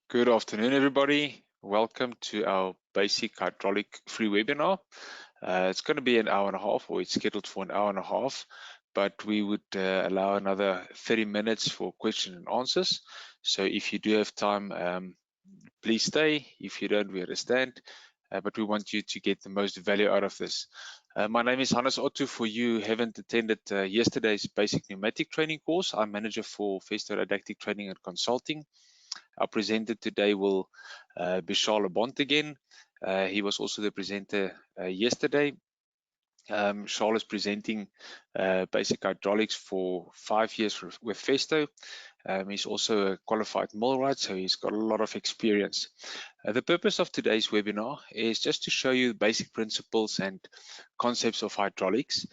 Good afternoon, everybody. Welcome to our basic hydraulic free webinar. It's going to be an hour and a half, or it's scheduled for an hour and a half, but we would allow another 30 minutes for question and answers. So if you do have time, please stay. If you don't, we understand. But we want you to get the most value out of this. My name is Hannes Otto. For you who haven't attended yesterday's basic pneumatic training course, I'm manager for Festo Didactic Training and Consulting. Our presenter today will be Charles Bont again. He was also the presenter yesterday. Charles is presenting basic hydraulics for 5 years with Festo. He's also a qualified millwright, so he's got a lot of experience. The purpose of today's webinar is just to show you the basic principles and concepts of hydraulics.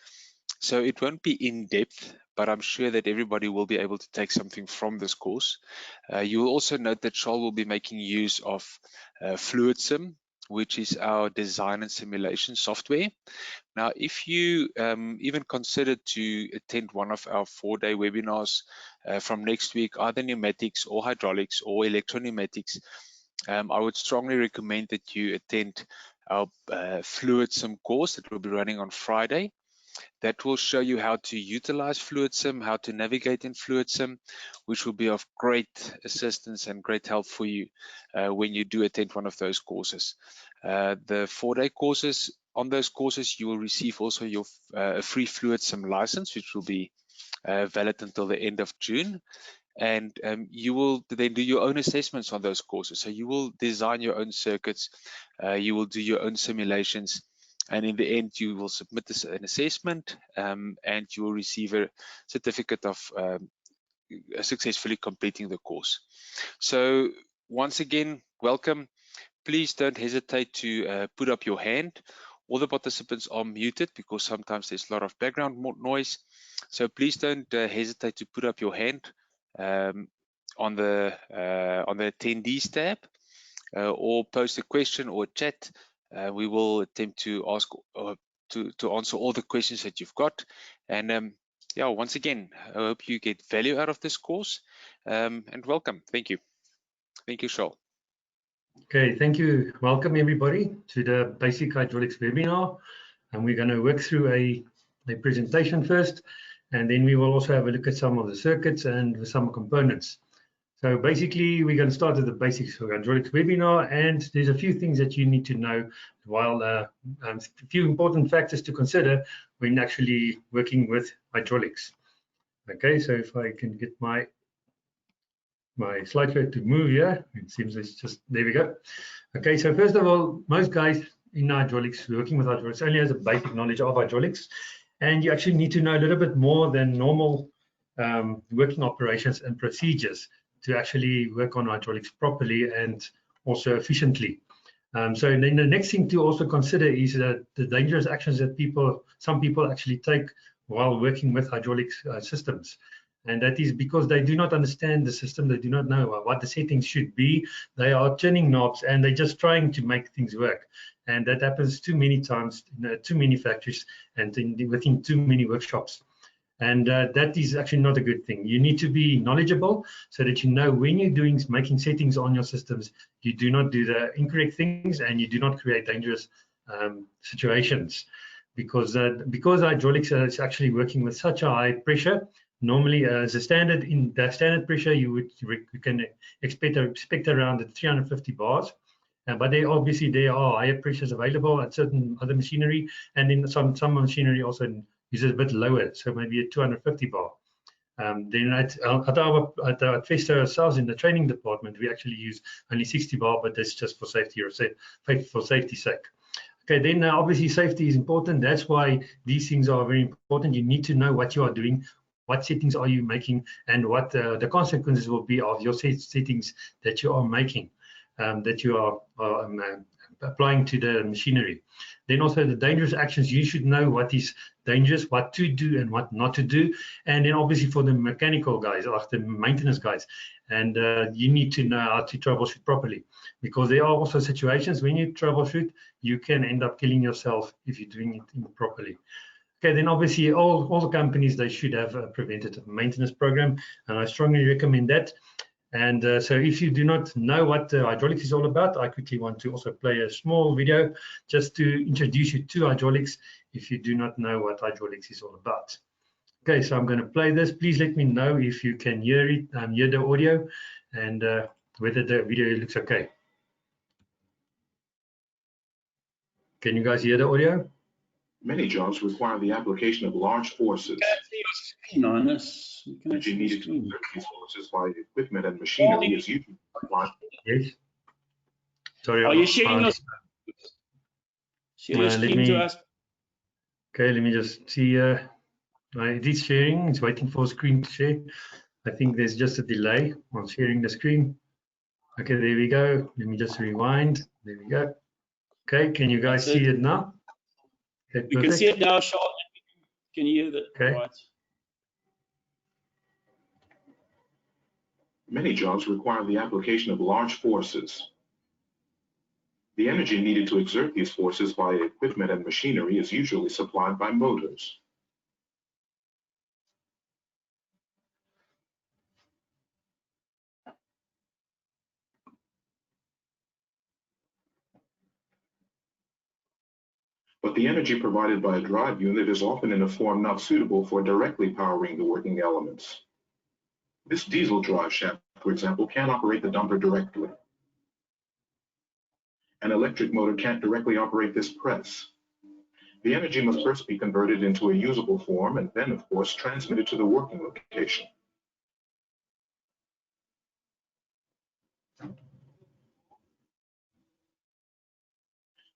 So it won't be in depth, but I'm sure that everybody will be able to take something from this course. You will also note that Charles will be making use of FluidSim, which is our design and simulation software. Now, if you even consider to attend one of our 4-day webinars from next week, either pneumatics or hydraulics or electropneumatics, I would strongly recommend that you attend our FluidSim course that will be running on Friday. That will show you how to utilize FluidSim, how to navigate in FluidSim, which will be of great assistance and great help for you when you do attend one of those courses. The 4-day courses, on those courses, you will receive also your free FluidSim license, which will be valid until the end of June. And you will then do your own assessments on those courses. So you will design your own circuits, you will do your own simulations, and in the end, you will submit an assessment and you will receive a certificate of successfully completing the course. So once again, welcome. Please don't hesitate to put up your hand. All the participants are muted because sometimes there's a lot of background noise. So please don't hesitate to put up your hand on the attendees tab or post a question or a chat. We will attempt to ask to answer all the questions that you've got. And yeah, once again, I hope you get value out of this course. And welcome. Thank you. Thank you, Charles. Okay, thank you. Welcome everybody to the Basic Hydraulics webinar. And we're going to work through a presentation first, and then we will also have a look at some of the circuits and some components. So basically, we're going to start with the Basics Hydraulics webinar, and there's a few things that you need to know, while a few important factors to consider when actually working with hydraulics. Okay, so if I can get my slideshow to move here, it seems it's just, there we go. Okay, so first of all, most guys in hydraulics, working with hydraulics, only has a basic knowledge of hydraulics, and you actually need to know a little bit more than normal working operations and procedures to actually work on hydraulics properly and also efficiently. So then the next thing to also consider is that the dangerous actions that some people actually take while working with hydraulics systems. And that is because they do not understand the system, they do not know what the settings should be. They are turning knobs and they're just trying to make things work. And that happens too many times in too many factories and within too many workshops. And that is actually not a good thing. You need to be knowledgeable so that you know when you're making settings on your systems, you do not do the incorrect things and you do not create dangerous situations. Because hydraulics is actually working with such a high pressure, normally as a standard, in that standard pressure, you can expect around 350 bars. But there are higher pressures available at certain other machinery, and in some machinery also uses a bit lower, so maybe a 250 bar. Then at Festo ourselves in the training department, we actually use only 60 bar, but that's just for safety or for safety's sake. Okay, then obviously safety is important. That's why these things are very important. You need to know what you are doing, what settings are you making, and what the consequences will be of your settings that you are making, that you are applying to the machinery. Then also the dangerous actions, you should know what is dangerous, what to do and what not to do. And then obviously for the mechanical guys, or the maintenance guys, and you need to know how to troubleshoot properly, because there are also situations when you troubleshoot, you can end up killing yourself if you're doing it improperly. Okay, then obviously all the companies, they should have a preventative maintenance program, and I strongly recommend that. And so if you do not know what hydraulics is all about, I quickly want to also play a small video just to introduce you to hydraulics if you do not know what hydraulics is all about. Okay, so I'm going to play this. Please let me know if you can hear it, hear the audio, and whether the video looks okay. Can you guys hear the audio? Many jobs require the application of large forces. Energy needed to exert these forces by equipment and machinery is usually applied. Yes. Sorry. Are you sharing your screen to us? Okay, let me just see. It is sharing. It's waiting for screen to share. I think there's just a delay while sharing the screen. Okay, there we go. Let me just rewind. There we go. Okay, can you guys see it now? Okay, we can see it now, Sean. Can you hear that? Okay. Right. Many jobs require the application of large forces. The energy needed to exert these forces by equipment and machinery is usually supplied by motors. But the energy provided by a drive unit is often in a form not suitable for directly powering the working elements. This diesel drive shaft, for example, can't operate the dumper directly. An electric motor can't directly operate this press. The energy must first be converted into a usable form and then, of course, transmitted to the working location.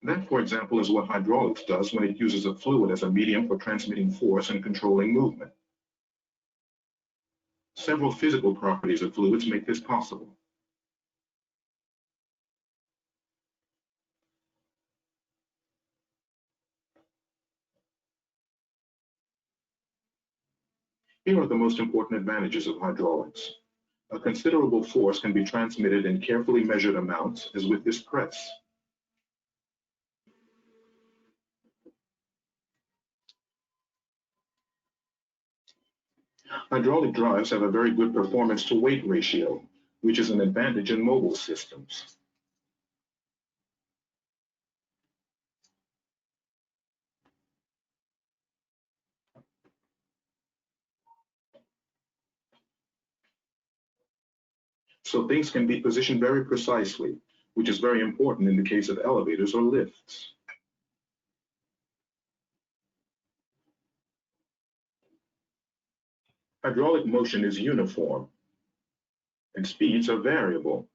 That, for example, is what hydraulics does when it uses a fluid as a medium for transmitting force and controlling movement. Several physical properties of fluids make this possible. Here are the most important advantages of hydraulics. A considerable force can be transmitted in carefully measured amounts, as with this press. Hydraulic drives have a very good performance to weight ratio, which is an advantage in mobile systems. So things can be positioned very precisely, which is very important in the case of elevators or lifts. Hydraulic motion is uniform, and speeds are variable.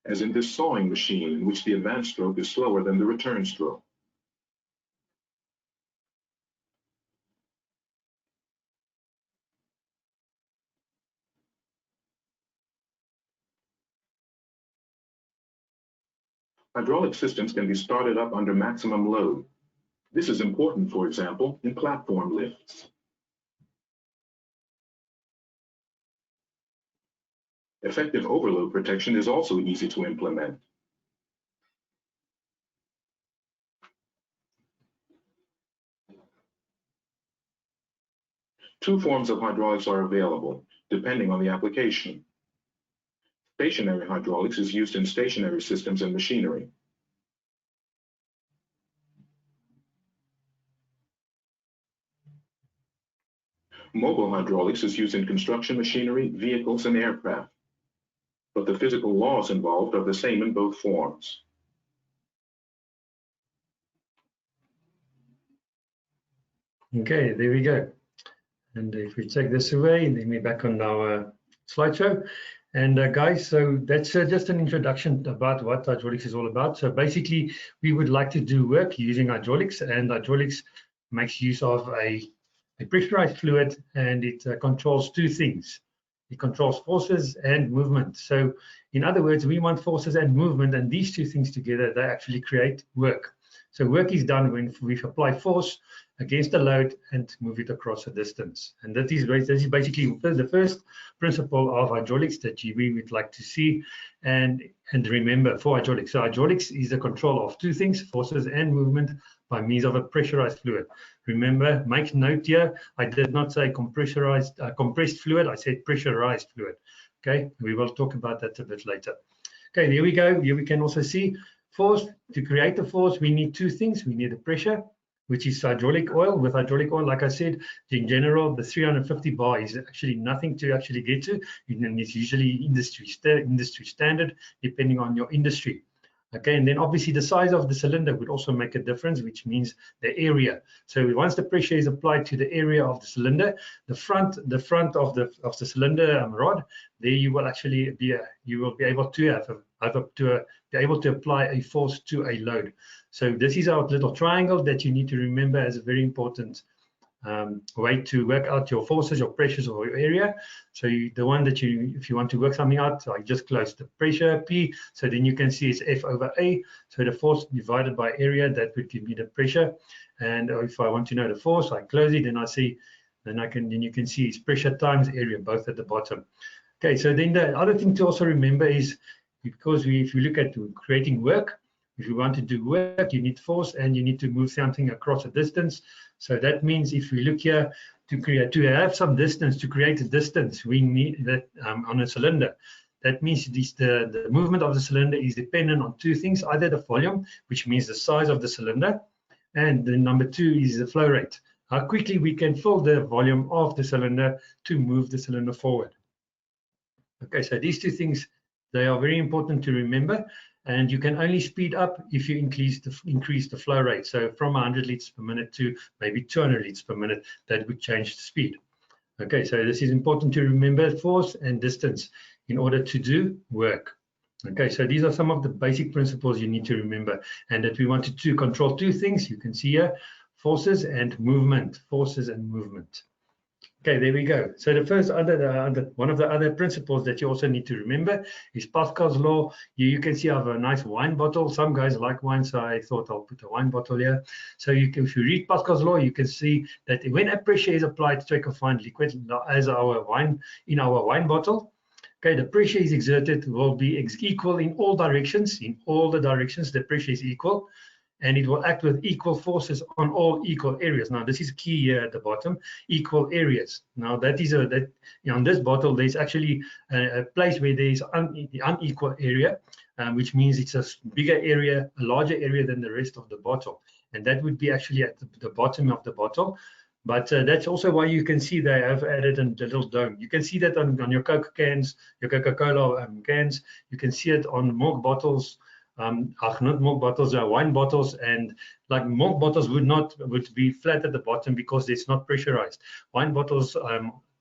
As in this sawing machine, in which the advance stroke is slower than the return stroke. Hydraulic systems can be started up under maximum load. This is important, for example, in platform lifts. Effective overload protection is also easy to implement. Two forms of hydraulics are available, depending on the application. Stationary hydraulics is used in stationary systems and machinery. Mobile hydraulics is used in construction machinery, vehicles, and aircraft. But the physical laws involved are the same in both forms. Okay, there we go. And if we take this away, then we're back on our slideshow. And guys, so that's just an introduction about what hydraulics is all about. So basically, we would like to do work using hydraulics, and hydraulics makes use of a pressurized fluid, and it controls two things. It controls forces and movement. So in other words, we want forces and movement, and these two things together, they actually create work. So work is done when we apply force, against the load and move it across a distance. And that is basically the first principle of hydraulics that we would like to see and remember for hydraulics. So hydraulics is the control of two things, forces and movement, by means of a pressurized fluid. Remember, make note here, I did not say compressed fluid, I said pressurized fluid. Okay, we will talk about that a bit later. Okay, there we go. Here we can also see force. To create the force, we need two things. We need the pressure, which is hydraulic oil. With hydraulic oil, like I said, in general, the 350 bar is actually nothing to actually get to. And it's usually industry standard, depending on your industry. Okay, and then obviously the size of the cylinder would also make a difference, which means the area. So once the pressure is applied to the area of the cylinder, the front of the cylinder rod, there you will actually be able to apply a force to a load. So this is our little triangle that you need to remember as a very important way to work out your forces, your pressures, or your area. So the one that if you want to work something out, I just close the pressure P, so then you can see it's F over A. So the force divided by area, that would give me the pressure. And if I want to know the force, I close it and I see, then you can see it's pressure times area, both at the bottom. Okay, so then the other thing to also remember is, because if you look at creating work, if you want to do work, you need force and you need to move something across a distance. So that means if we look here to have some distance, to create a distance, we need that on a cylinder. That means the movement of the cylinder is dependent on two things, either the volume, which means the size of the cylinder, and the number two is the flow rate. How quickly we can fill the volume of the cylinder to move the cylinder forward. Okay, so these two things, they are very important to remember. And you can only speed up if you increase the flow rate. So from 100 liters per minute to maybe 200 liters per minute, that would change the speed. Okay, so this is important to remember, force and distance, in order to do work. Okay, so these are some of the basic principles you need to remember, and that we wanted to control two things. You can see here, forces and movement, forces and movement. Okay, there we go. So the first one of the other principles that you also need to remember is Pascal's law. You can see I have a nice wine bottle. Some guys like wine, so I thought I'll put a wine bottle here. So if you read Pascal's law, you can see that when a pressure is applied to a confined liquid, as in our wine bottle, okay, the pressure is exerted will be equal in all directions. In all the directions, the pressure is equal, and it will act with equal forces on all equal areas. Now, this is key here at the bottom, equal areas. Now, that is on this bottle, there's actually a place where there is the unequal area, which means it's a bigger area, a larger area than the rest of the bottle. And that would be actually at the bottom of the bottle. But that's also why you can see they have added a little dome. You can see that on your Coke cans, your Coca-Cola cans. You can see it on milk bottles. Not milk bottles, wine bottles, and like milk bottles would be flat at the bottom because it's not pressurized. Wine bottles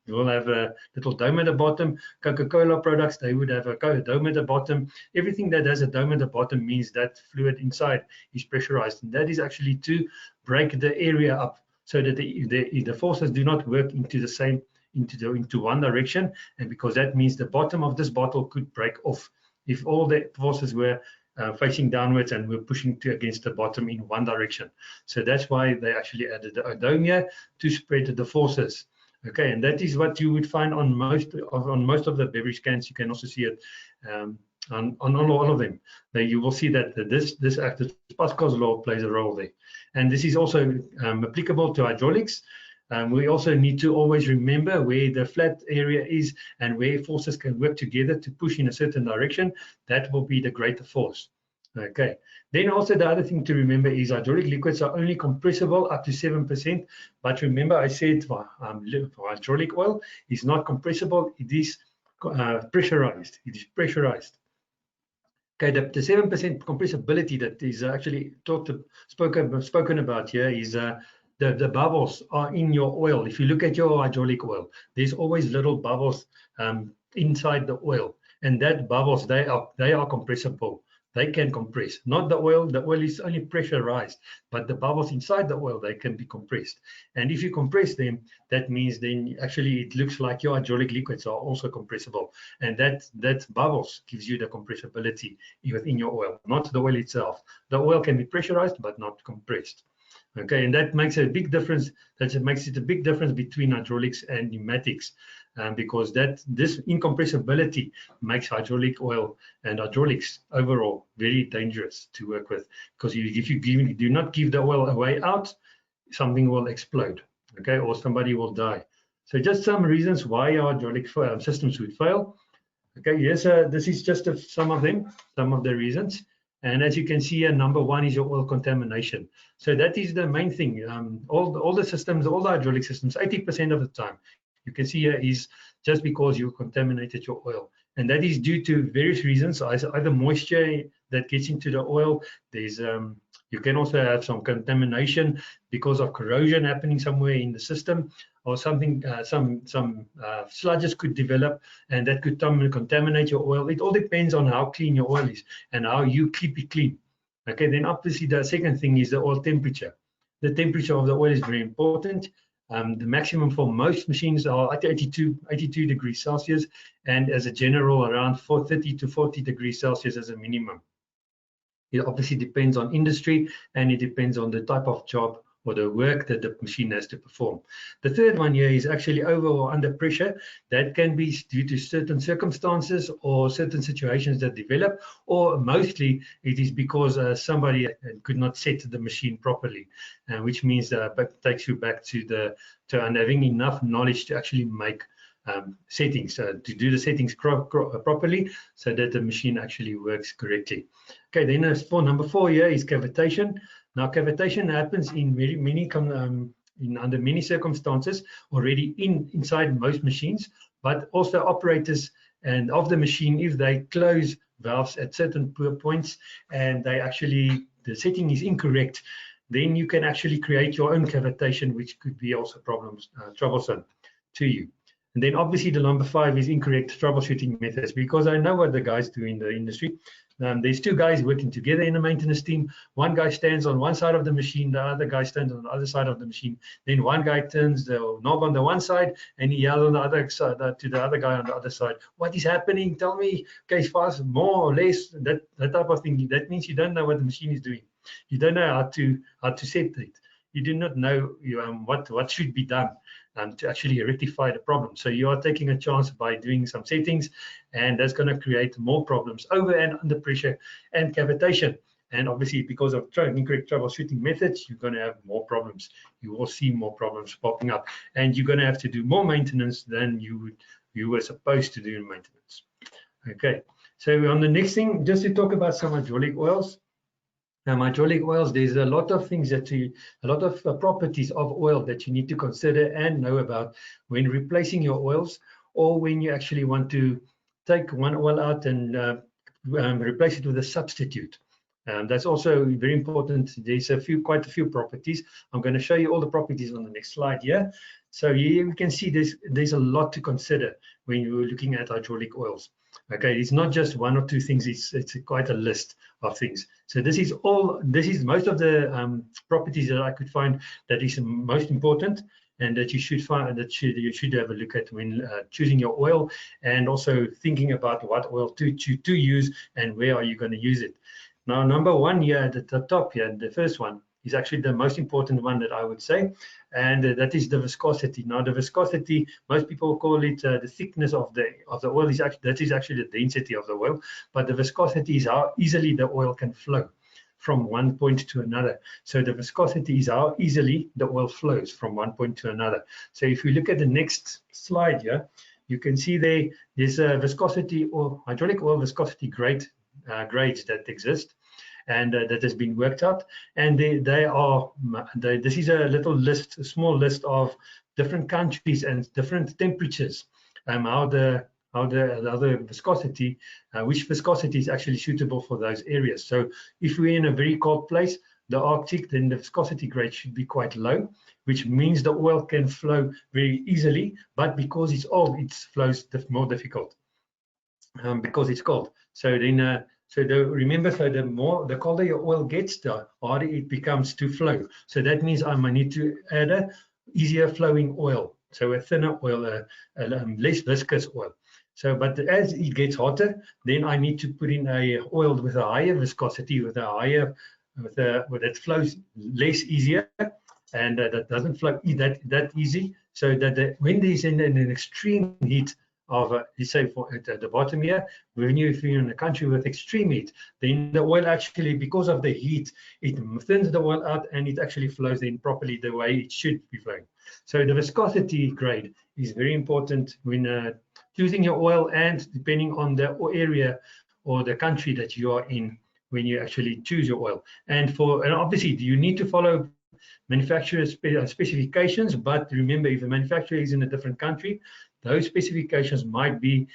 will have a little dome at the bottom. Coca-Cola products, they would have a dome at the bottom. Everything that has a dome at the bottom means that fluid inside is pressurized, and that is actually to break the area up so that the forces do not work into one direction, and because that means the bottom of this bottle could break off if all the forces were facing downwards and we're pushing against the bottom in one direction. So that's why they actually added a dome here to spread the forces. Okay, and that is what you would find on most of the beverage cans. You can also see it on all of them. You will see that this Pascal's law plays a role there, and this is also applicable to hydraulics. We also need to always remember where the flat area is and where forces can work together to push in a certain direction. That will be the greater force. Okay. Then also the other thing to remember is hydraulic liquids are only compressible up to 7%. But remember, I said for hydraulic oil is not compressible. It is pressurized. It is pressurized. Okay, the 7% compressibility that is actually spoken about here is the bubbles are in your oil. If you look at your hydraulic oil, there's always little bubbles inside the oil, and that bubbles, they are compressible. They can compress, not the oil. The oil is only pressurized, but the bubbles inside the oil, they can be compressed. And if you compress them, that means then actually it looks like your hydraulic liquids are also compressible, and that bubbles gives you the compressibility within your oil, not the oil itself. The oil can be pressurized but not compressed. Okay, and that makes a big difference. That makes it a big difference between hydraulics and pneumatics, because this incompressibility makes hydraulic oil and hydraulics overall very dangerous to work with. Because if you do not give the oil a way out, something will explode, okay, or somebody will die. So just some reasons why our hydraulic systems would fail. Okay, yes, this is just some of them, some of the reasons. And as you can see here, number one is your oil contamination. So that is the main thing. All the systems, all the hydraulic systems, 80% of the time, you can see here is just because you contaminated your oil. And that is due to various reasons, either moisture that gets into the oil. There's you can also have some contamination because of corrosion happening somewhere in the system, or something, some sludges could develop, and that could contaminate your oil. It all depends on how clean your oil is and how you keep it clean. Okay, then obviously the second thing is the oil temperature. The temperature of the oil is very important. The maximum for most machines are at 82 degrees Celsius, and as a general, around 30 to 40 degrees Celsius as a minimum. It obviously depends on industry, and it depends on the type of job or the work that the machine has to perform. The third one here is actually over or under pressure. That can be due to certain circumstances or certain situations that develop, or mostly it is because somebody could not set the machine properly, which means that takes you back to having enough knowledge to actually make settings, to do the settings properly so that the machine actually works correctly. Okay, then for number 4 here is cavitation. Now, cavitation happens in under many circumstances already inside most machines, but also operators and of the machine, if they close valves at certain points and the setting is incorrect, then you can actually create your own cavitation, which could be also troublesome to you. And then obviously the number 5 is incorrect troubleshooting methods, because I know what the guys do in the industry. There's 2 guys working together in a maintenance team. One guy stands on one side of the machine, the other guy stands on the other side of the machine. Then one guy turns the knob on the one side and he yells on the other side to the other guy on the other side. What is happening? Tell me, okay, fast, more or less, that type of thing. That means you don't know what the machine is doing. You don't know how to set it. You do not know what should be done to actually rectify the problem. So you are taking a chance by doing some settings, and that's going to create more problems over and under pressure and cavitation. And obviously, because of incorrect troubleshooting methods, you're going to have more problems. You will see more problems popping up, and you're going to have to do more maintenance than you were supposed to do in maintenance. Okay, so on the next thing, just to talk about some hydraulic oils. Now, hydraulic oils, there's a lot of things a lot of properties of oil that you need to consider and know about when replacing your oils, or when you actually want to take one oil out and replace it with a substitute. That's also very important. There's quite a few properties. I'm going to show you all the properties on the next slide here. So here we can see there's a lot to consider when you're looking at hydraulic oils. Okay, it's not just 1 or 2 things, it's quite a list of things. So this is most of the properties that I could find that is most important, and that you should find, that you should have a look at when choosing your oil, and also thinking about what oil to use and where are you going to use it. Now, number 1 here at the top here, the first one, is actually the most important one that I would say, and that is the viscosity. Now, the viscosity, most people call it the thickness of the oil. That is actually the density of the oil, but the viscosity is how easily the oil can flow from one point to another. So the viscosity is how easily the oil flows from one point to another. So if we look at the next slide here, you can see there's a viscosity or hydraulic oil viscosity grades that exist, and that has been worked out, and this is a small list of different countries and different temperatures, how the viscosity, which viscosity is actually suitable for those areas. So if we're in a very cold place, the Arctic, then the viscosity grade should be quite low, which means the oil can flow very easily, but because it's old, it flows more difficult because it's cold. So then remember, the colder your oil gets, the harder it becomes to flow. So that means I might need to add a easier flowing oil, so a thinner oil, a less viscous oil. So, but as it gets hotter, then I need to put in a oil with a higher viscosity, with a higher that flows less easier, and that doesn't flow that easy. So that when there's in an extreme heat of, let's say at the bottom here, if you're in a country with extreme heat, then the oil actually, because of the heat, it thins the oil out and it actually flows in properly the way it should be flowing. So the viscosity grade is very important when choosing your oil, and depending on the area or the country that you are in when you actually choose your oil. And obviously you need to follow manufacturer specifications, but remember, if the manufacturer is in a different country, those specifications might be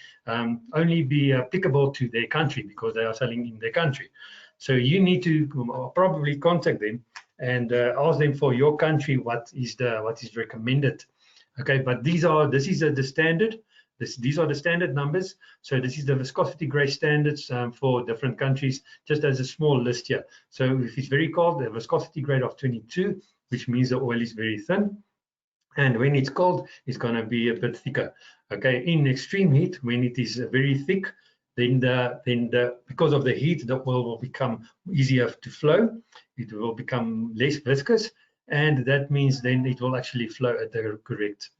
only be applicable to their country because they are selling in their country. So you need to probably contact them and ask them for your country what is recommended. Okay, but this is the standard. These are the standard numbers. So this is the viscosity grade standards for different countries, just as a small list here. So if it's very cold, the viscosity grade of 22, which means the oil is very thin. And when it's cold, it's going to be a bit thicker. Okay, in extreme heat, when it is very thick, then because of the heat, the oil will become easier to flow. It will become less viscous, and that means then it will actually flow at the correct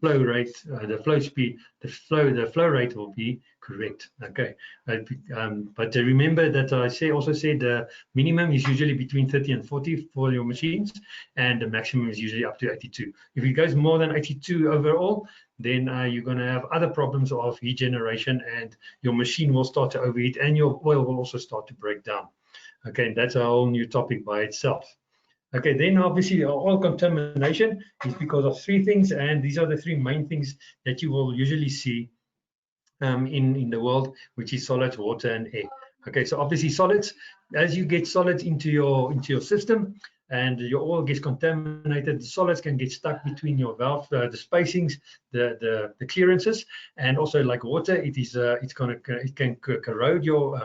flow rate, the flow speed, the flow rate will be correct. Okay, but remember that I also said the minimum is usually between 30 and 40 for your machines, and the maximum is usually up to 82. If it goes more than 82 overall, then you're going to have other problems of heat generation, and your machine will start to overheat, and your oil will also start to break down. Okay, and that's a whole new topic by itself. Okay, then obviously oil contamination is because of three things, and these are the three main things that you will usually see in the world, which is solids, water, and air. Okay, so obviously solids, as you get solids into your system and your oil gets contaminated, the solids can get stuck between your valve, the spacings, the clearances, and also like water, it can corrode your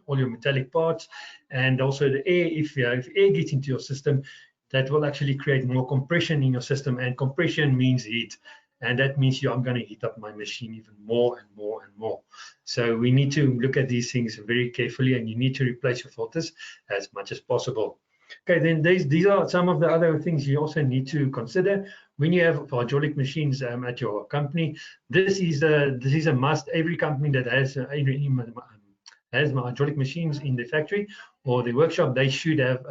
all your metallic parts, and also the air. If air gets into your system, that will actually create more compression in your system, and compression means heat, and that means I'm going to heat up my machine even more and more and more. So we need to look at these things very carefully, and you need to replace your filters as much as possible. Okay, then these are some of the other things you also need to consider when you have hydraulic machines at your company. This is a must. Every company that has hydraulic machines in the factory or the workshop, they should have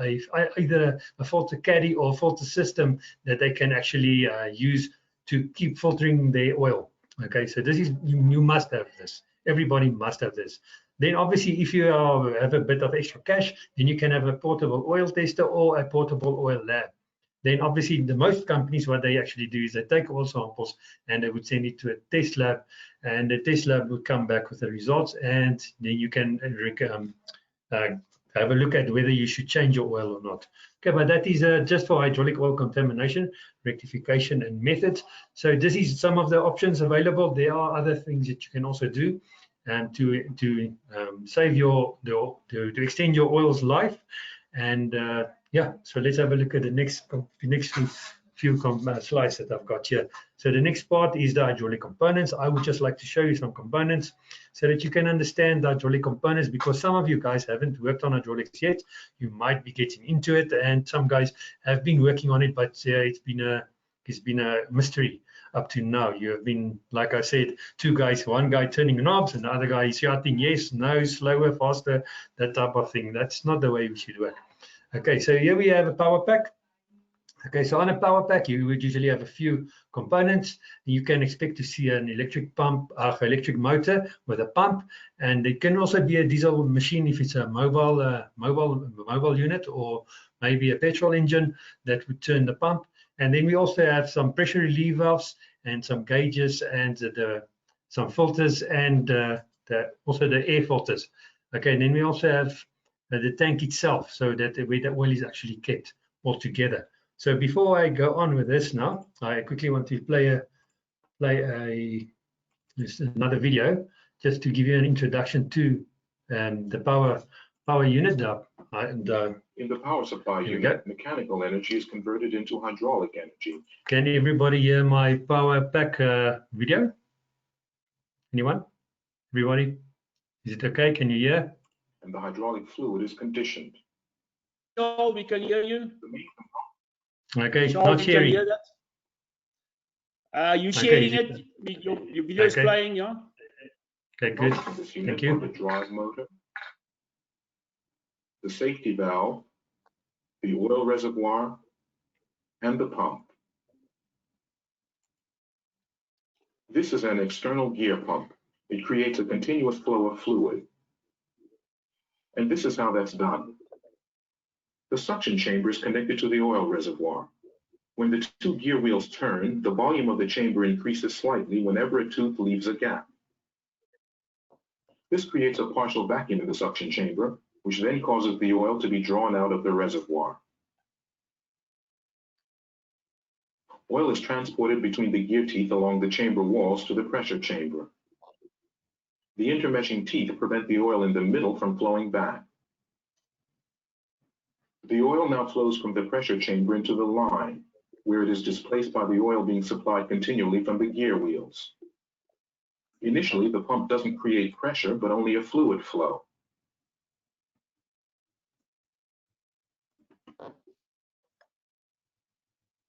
either a filter caddy or filter system that they can actually use to keep filtering their oil. Okay, so this is you must have this. Everybody must have this. Then obviously, if you have a bit of extra cash, then you can have a portable oil tester or a portable oil lab. Then obviously the most companies, what they actually do is they take oil samples and they would send it to a test lab, and the test lab would come back with the results, and then you can have a look at whether you should change your oil or not. Okay, but that is just for hydraulic oil contamination, rectification, and methods. So this is some of the options available. There are other things that you can also do to save to extend your oil's life. And yeah, so let's have a look at the next few slides that I've got here. So the next part is the hydraulic components. I would just like to show you some components so that you can understand the hydraulic components, because some of you guys haven't worked on hydraulics yet. You might be getting into it, and some guys have been working on it, but it's been a mystery up to now. You have been, like I said, two guys, one guy turning knobs and the other guy is shouting yes, no, slower, faster, that type of thing. That's not the way we should work. Okay, so here we have a power pack. Okay, so on a power pack, you would usually have a few components. You can expect to see an electric pump, electric motor with a pump, and it can also be a diesel machine if it's a mobile unit, or maybe a petrol engine that would turn the pump. And then we also have some pressure relief valves and some gauges and some filters, and also the air filters. Okay, and then we also have the tank itself, so that where the oil is actually kept all together. So before I go on with this now, I quickly want to play another video just to give you an introduction to the power unit. In the power supply unit, mechanical energy is converted into hydraulic energy. Can everybody hear my power pack video? Anyone? Everybody? Is it okay? Can you hear? And the hydraulic fluid is conditioned. Charles, we can hear you. Okay, Charles, not we can sharing. hear that. You Okay, sharing it? Your video is Okay. playing, yeah? Okay, good. This unit Thank are the you. drive motor, the safety valve, the oil reservoir, and the pump. This is an external gear pump. It creates a continuous flow of fluid. And this is how that's done. The suction chamber is connected to the oil reservoir. When the two gear wheels turn, the volume of the chamber increases slightly whenever a tooth leaves a gap. This creates a partial vacuum in the suction chamber, which then causes the oil to be drawn out of the reservoir. Oil is transported between the gear teeth along the chamber walls to the pressure chamber. The intermeshing teeth prevent the oil in the middle from flowing back. The oil now flows from the pressure chamber into the line, where it is displaced by the oil being supplied continually from the gear wheels. Initially, the pump doesn't create pressure, but only a fluid flow.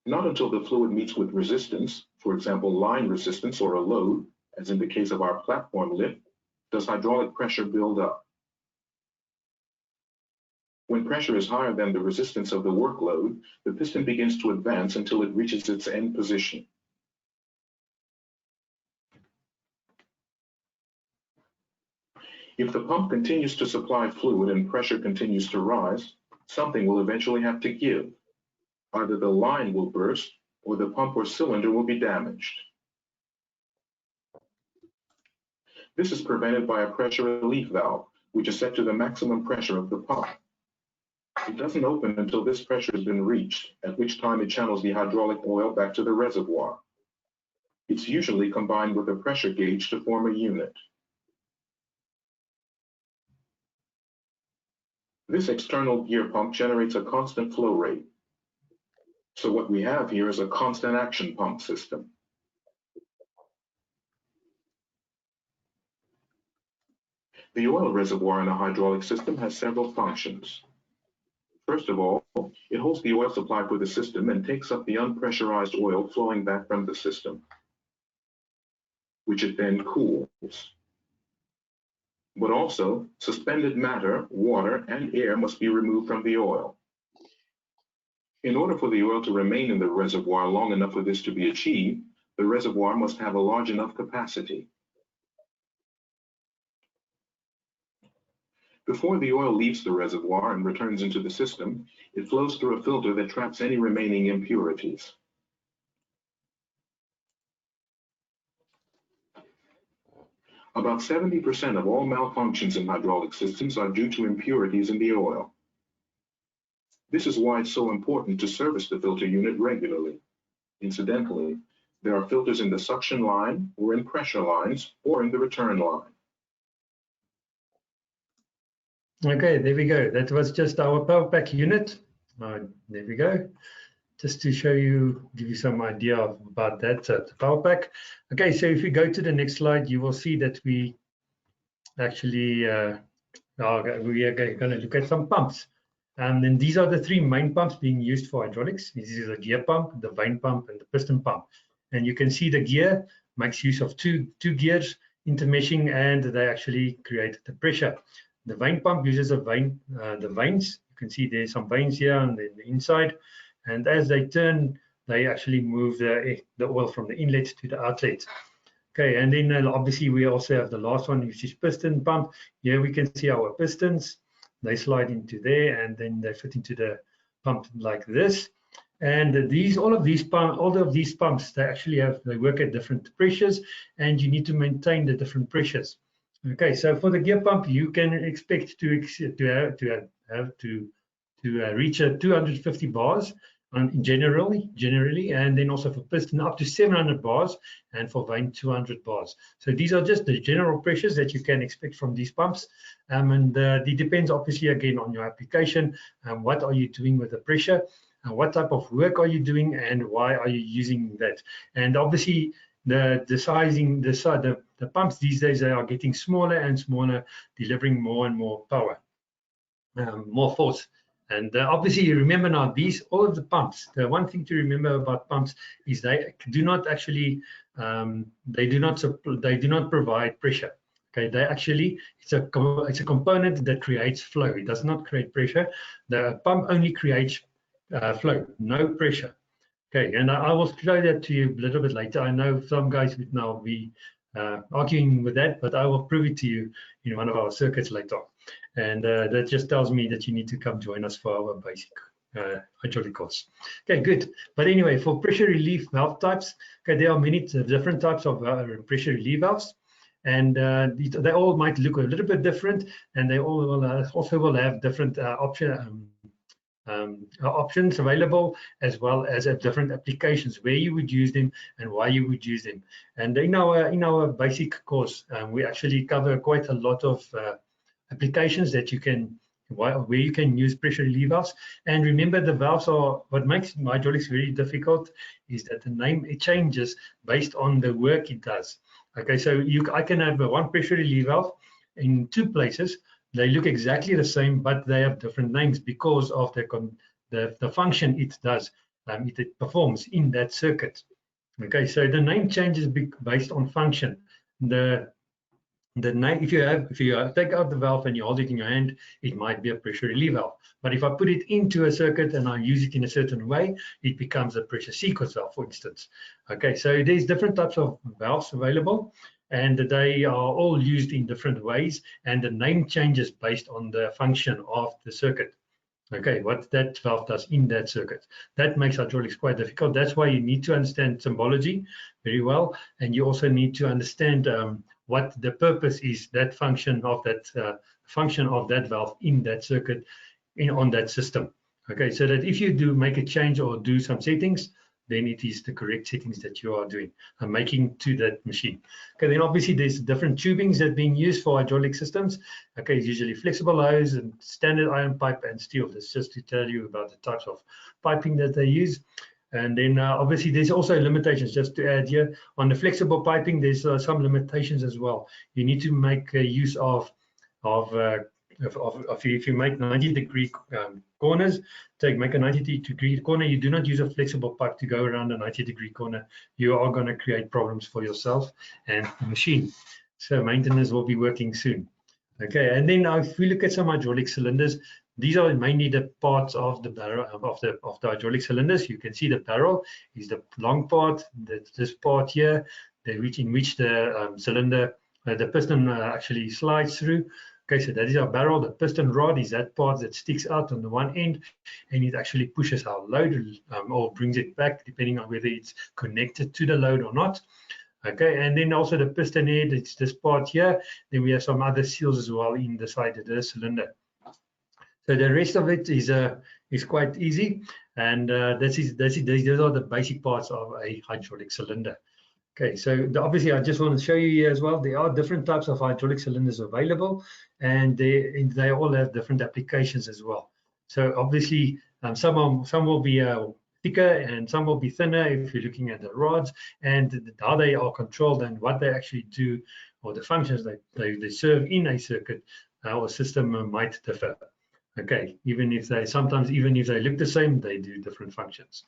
Not until the fluid meets with resistance, for example, line resistance or a load, as in the case of our platform lift, does hydraulic pressure build up. When pressure is higher than the resistance of the workload, the piston begins to advance until it reaches its end position. If the pump continues to supply fluid and pressure continues to rise, something will eventually have to give. Either the line will burst or the pump or cylinder will be damaged. This is prevented by a pressure relief valve, which is set to the maximum pressure of the pump. It doesn't open until this pressure has been reached, at which time it channels the hydraulic oil back to the reservoir. It's usually combined with a pressure gauge to form a unit. This external gear pump generates a constant flow rate. So what we have here is a constant action pump system. The oil reservoir in a hydraulic system has several functions. First of all, it holds the oil supply for the system and takes up the unpressurized oil flowing back from the system, which it then cools. But also, suspended matter, water, and air must be removed from the oil. In order for the oil to remain in the reservoir long enough for this to be achieved, the reservoir must have a large enough capacity. Before the oil leaves the reservoir and returns into the system, it flows through a filter that traps any remaining impurities. About 70% of all malfunctions in hydraulic systems are due to impurities in the oil. This is why it's so important to service the filter unit regularly. Incidentally, there are filters in the suction line, or in pressure lines, or in the return line. Okay, there we go. That was just our power pack unit. There we go. Just to show you, give you some idea about that the power pack. Okay, so if you go to the next slide, you will see that we actually are going to look at some pumps. And these are the three main pumps being used for hydraulics. This is a gear pump, the vane pump, and the piston pump. And you can see the gear makes use of two gears intermeshing, and they actually create the pressure. The vane pump uses the vanes. You can see there's some vanes here on the inside, and as they turn, they actually move the oil from the inlet to the outlet. Okay, and then obviously we also have the last one, which is piston pump. Here we can see our pistons. They slide into there, and then they fit into the pump like this. And all of these pumps, they work at different pressures, and you need to maintain the different pressures. Okay, so for the gear pump, you can expect to reach 250 bars generally, and then also for piston up to 700 bars, and for vane 200 bars. So these are just the general pressures that you can expect from these pumps, and it depends obviously again on your application and what are you doing with the pressure, and what type of work are you doing, and why are you using that. And obviously the pumps these days, they are getting smaller and smaller, delivering more and more power, more force. And obviously, you remember now all of the pumps. The one thing to remember about pumps is they do not actually they do not provide pressure. Okay, they actually it's a component that creates flow. It does not create pressure. The pump only creates flow, no pressure. Okay, and I will show that to you a little bit later. I know some guys would now be arguing with that, but I will prove it to you in one of our circuits later on. And that just tells me that you need to come join us for our basic hydraulic course. Okay, good. But anyway, for pressure relief valve types, okay, there are many different types of pressure relief valves. And they all might look a little bit different, and they all will, also will have different options available, as well as different applications where you would use them and why you would use them. And in our basic course, we actually cover quite a lot of applications that you can where you can use pressure relief valves. And remember, the valves are what makes hydraulics very difficult is that the name it changes based on the work it does. Okay, so I can have one pressure relief valve in two places. They look exactly the same, but they have different names because of the function it does, it performs in that circuit. Okay, so the name changes based on function. The name, if you take out the valve and you hold it in your hand, it might be a pressure relief valve. But if I put it into a circuit and I use it in a certain way, it becomes a pressure sequence valve, for instance. Okay, so there's different types of valves available, and they are all used in different ways, and the name changes based on the function of the circuit. Okay, what that valve does in that circuit. That makes hydraulics quite difficult. That's why you need to understand symbology very well, and you also need to understand what the purpose is, that function of that valve in that circuit, on that system. Okay, so that if you do make a change or do some settings, then it is the correct settings that you are doing and making to that machine. Okay, then obviously there's different tubings that are being used for hydraulic systems. Okay, it's usually flexible hose and standard iron pipe and steel. That's just to tell you about the types of piping that they use. And then obviously there's also limitations, just to add here. On the flexible piping, there's some limitations as well. You need to make use of if you make 90-degree corners, make a 90-degree corner, you do not use a flexible pipe to go around a 90-degree corner. You are going to create problems for yourself and the machine. So maintenance will be working soon. Okay, and then if we look at some hydraulic cylinders, these are mainly the parts of the barrel of the hydraulic cylinders. You can see the barrel is the long part. This part here, in which the cylinder, the piston actually slides through. Okay, so that is our barrel. The piston rod is that part that sticks out on the one end, and it actually pushes our load or brings it back, depending on whether it's connected to the load or not. Okay, and then also the piston head, it's this part here. Then we have some other seals as well in the side of the cylinder. So the rest of it is quite easy, and those are the basic parts of a hydraulic cylinder. Okay, so obviously I just want to show you here as well, there are different types of hydraulic cylinders available, and they all have different applications as well. So obviously some will be thicker and some will be thinner if you're looking at the rods and how they are controlled and what they actually do, or the functions they serve in a circuit or system might differ. Okay, even if they look the same, they do different functions.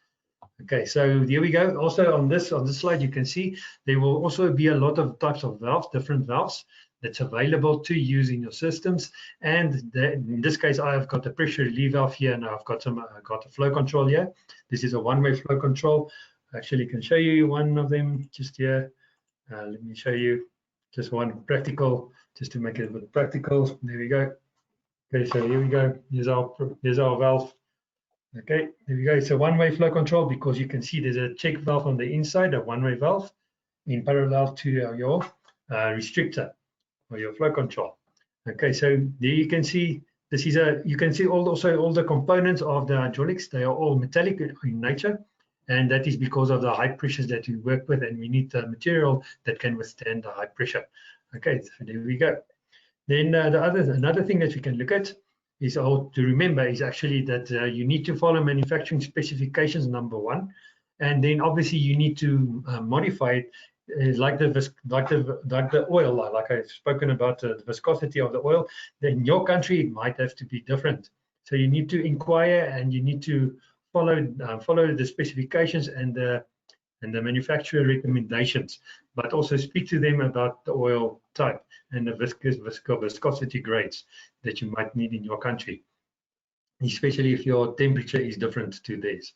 Okay, so here we go. Also on this slide, you can see there will also be a lot of types of valves, different valves that's available to use in your systems. And in this case, I've got a pressure relief valve here, and I've got a flow control here. This is a one-way flow control. Actually, can show you one of them just here. Let me show you just one practical, just to make it a bit practical. There we go. Okay, so here we go. Here's our valve. Okay, there we go. It's a one-way flow control because you can see there's a check valve on the inside, a one-way valve, in parallel to your restrictor or your flow control. Okay, so there you can see this is you can see also all the components of the hydraulics. They are all metallic in nature, and that is because of the high pressures that we work with, and we need material that can withstand the high pressure. Okay, so there we go. Then another thing that we can look at is, to remember, is actually that you need to follow manufacturing specifications, number one, and then obviously you need to modify it like the oil, like I've spoken about the viscosity of the oil. Then in your country it might have to be different. So you need to inquire and you need to follow the specifications and the manufacturer recommendations, but also speak to them about the oil type and the viscosity grades that you might need in your country, especially if your temperature is different to theirs.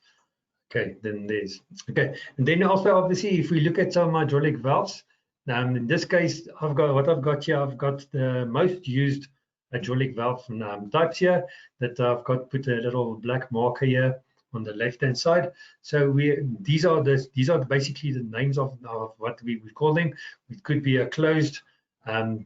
Okay, then there's okay, and then also obviously if we look at some hydraulic valves, in this case I've got here. I've got the most used hydraulic valve types here that I've got put a little black marker here on the left hand side. So these are basically the names of what we would call them. It could be a closed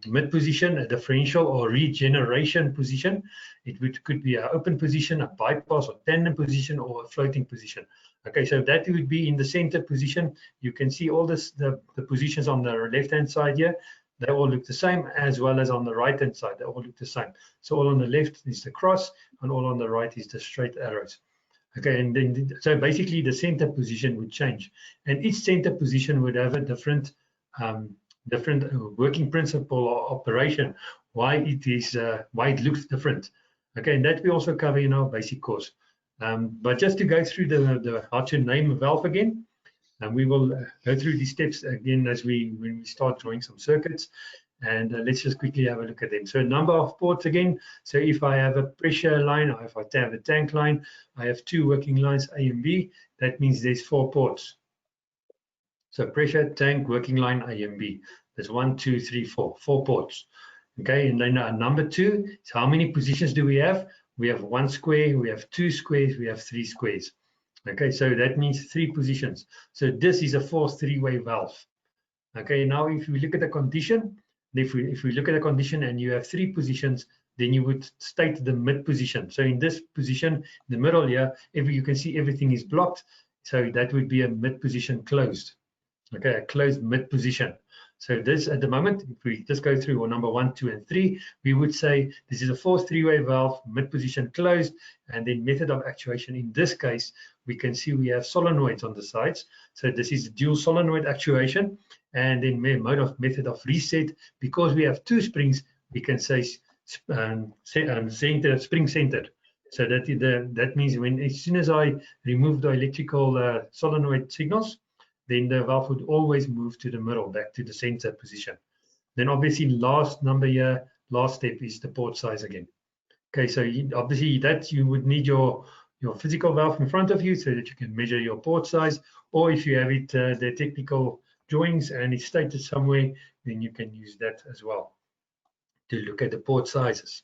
mid position, a differential or regeneration position. It could be an open position, a bypass or tandem position, or a floating position. Okay, so that would be in the center position. You can see all the positions on the left hand side here. They all look the same, as well as on the right hand side. They all look the same. So all on the left is the cross, and all on the right is the straight arrows. Okay, and then so basically the center position would change, and each center position would have a different working principle or operation. Why it looks different. Okay, and that we also cover in our basic course. But just to go through the how to name a valve again, and we will go through these steps again when we start drawing some circuits. And let's just quickly have a look at them. So number of ports again. So if I have a pressure line, or if I have a tank line, I have two working lines, A and B. That means there's 4 ports. So pressure, tank, working line, A and B. There's 1, 2, 3, 4 ports. Okay, and then number 2 is how many positions do we have? We have 1 square, we have 2 squares, we have 3 squares. Okay, so that means 3 positions. So this is a forced 3-way valve. Okay, now if we look at the condition, if we look at the condition and you have 3 positions, then you would state the mid position. So in this position, in the middle here, you can see everything is blocked. So that would be a mid position closed. Okay, a closed mid position. So this at the moment, if we just go through number 1, 2, and 3, we would say this is a forced 3-way valve, mid position closed, and then method of actuation. In this case, we can see we have solenoids on the sides. So this is dual solenoid actuation, and then method of reset. Because we have 2 springs, we can say spring centered. So that means as soon as I remove the electrical solenoid signals, then the valve would always move to the middle, back to the center position. Then obviously last step is the port size again. Okay, so obviously that you would need your physical valve in front of you so that you can measure your port size, or if you have it the technical drawings and it's stated somewhere, then you can use that as well to look at the port sizes.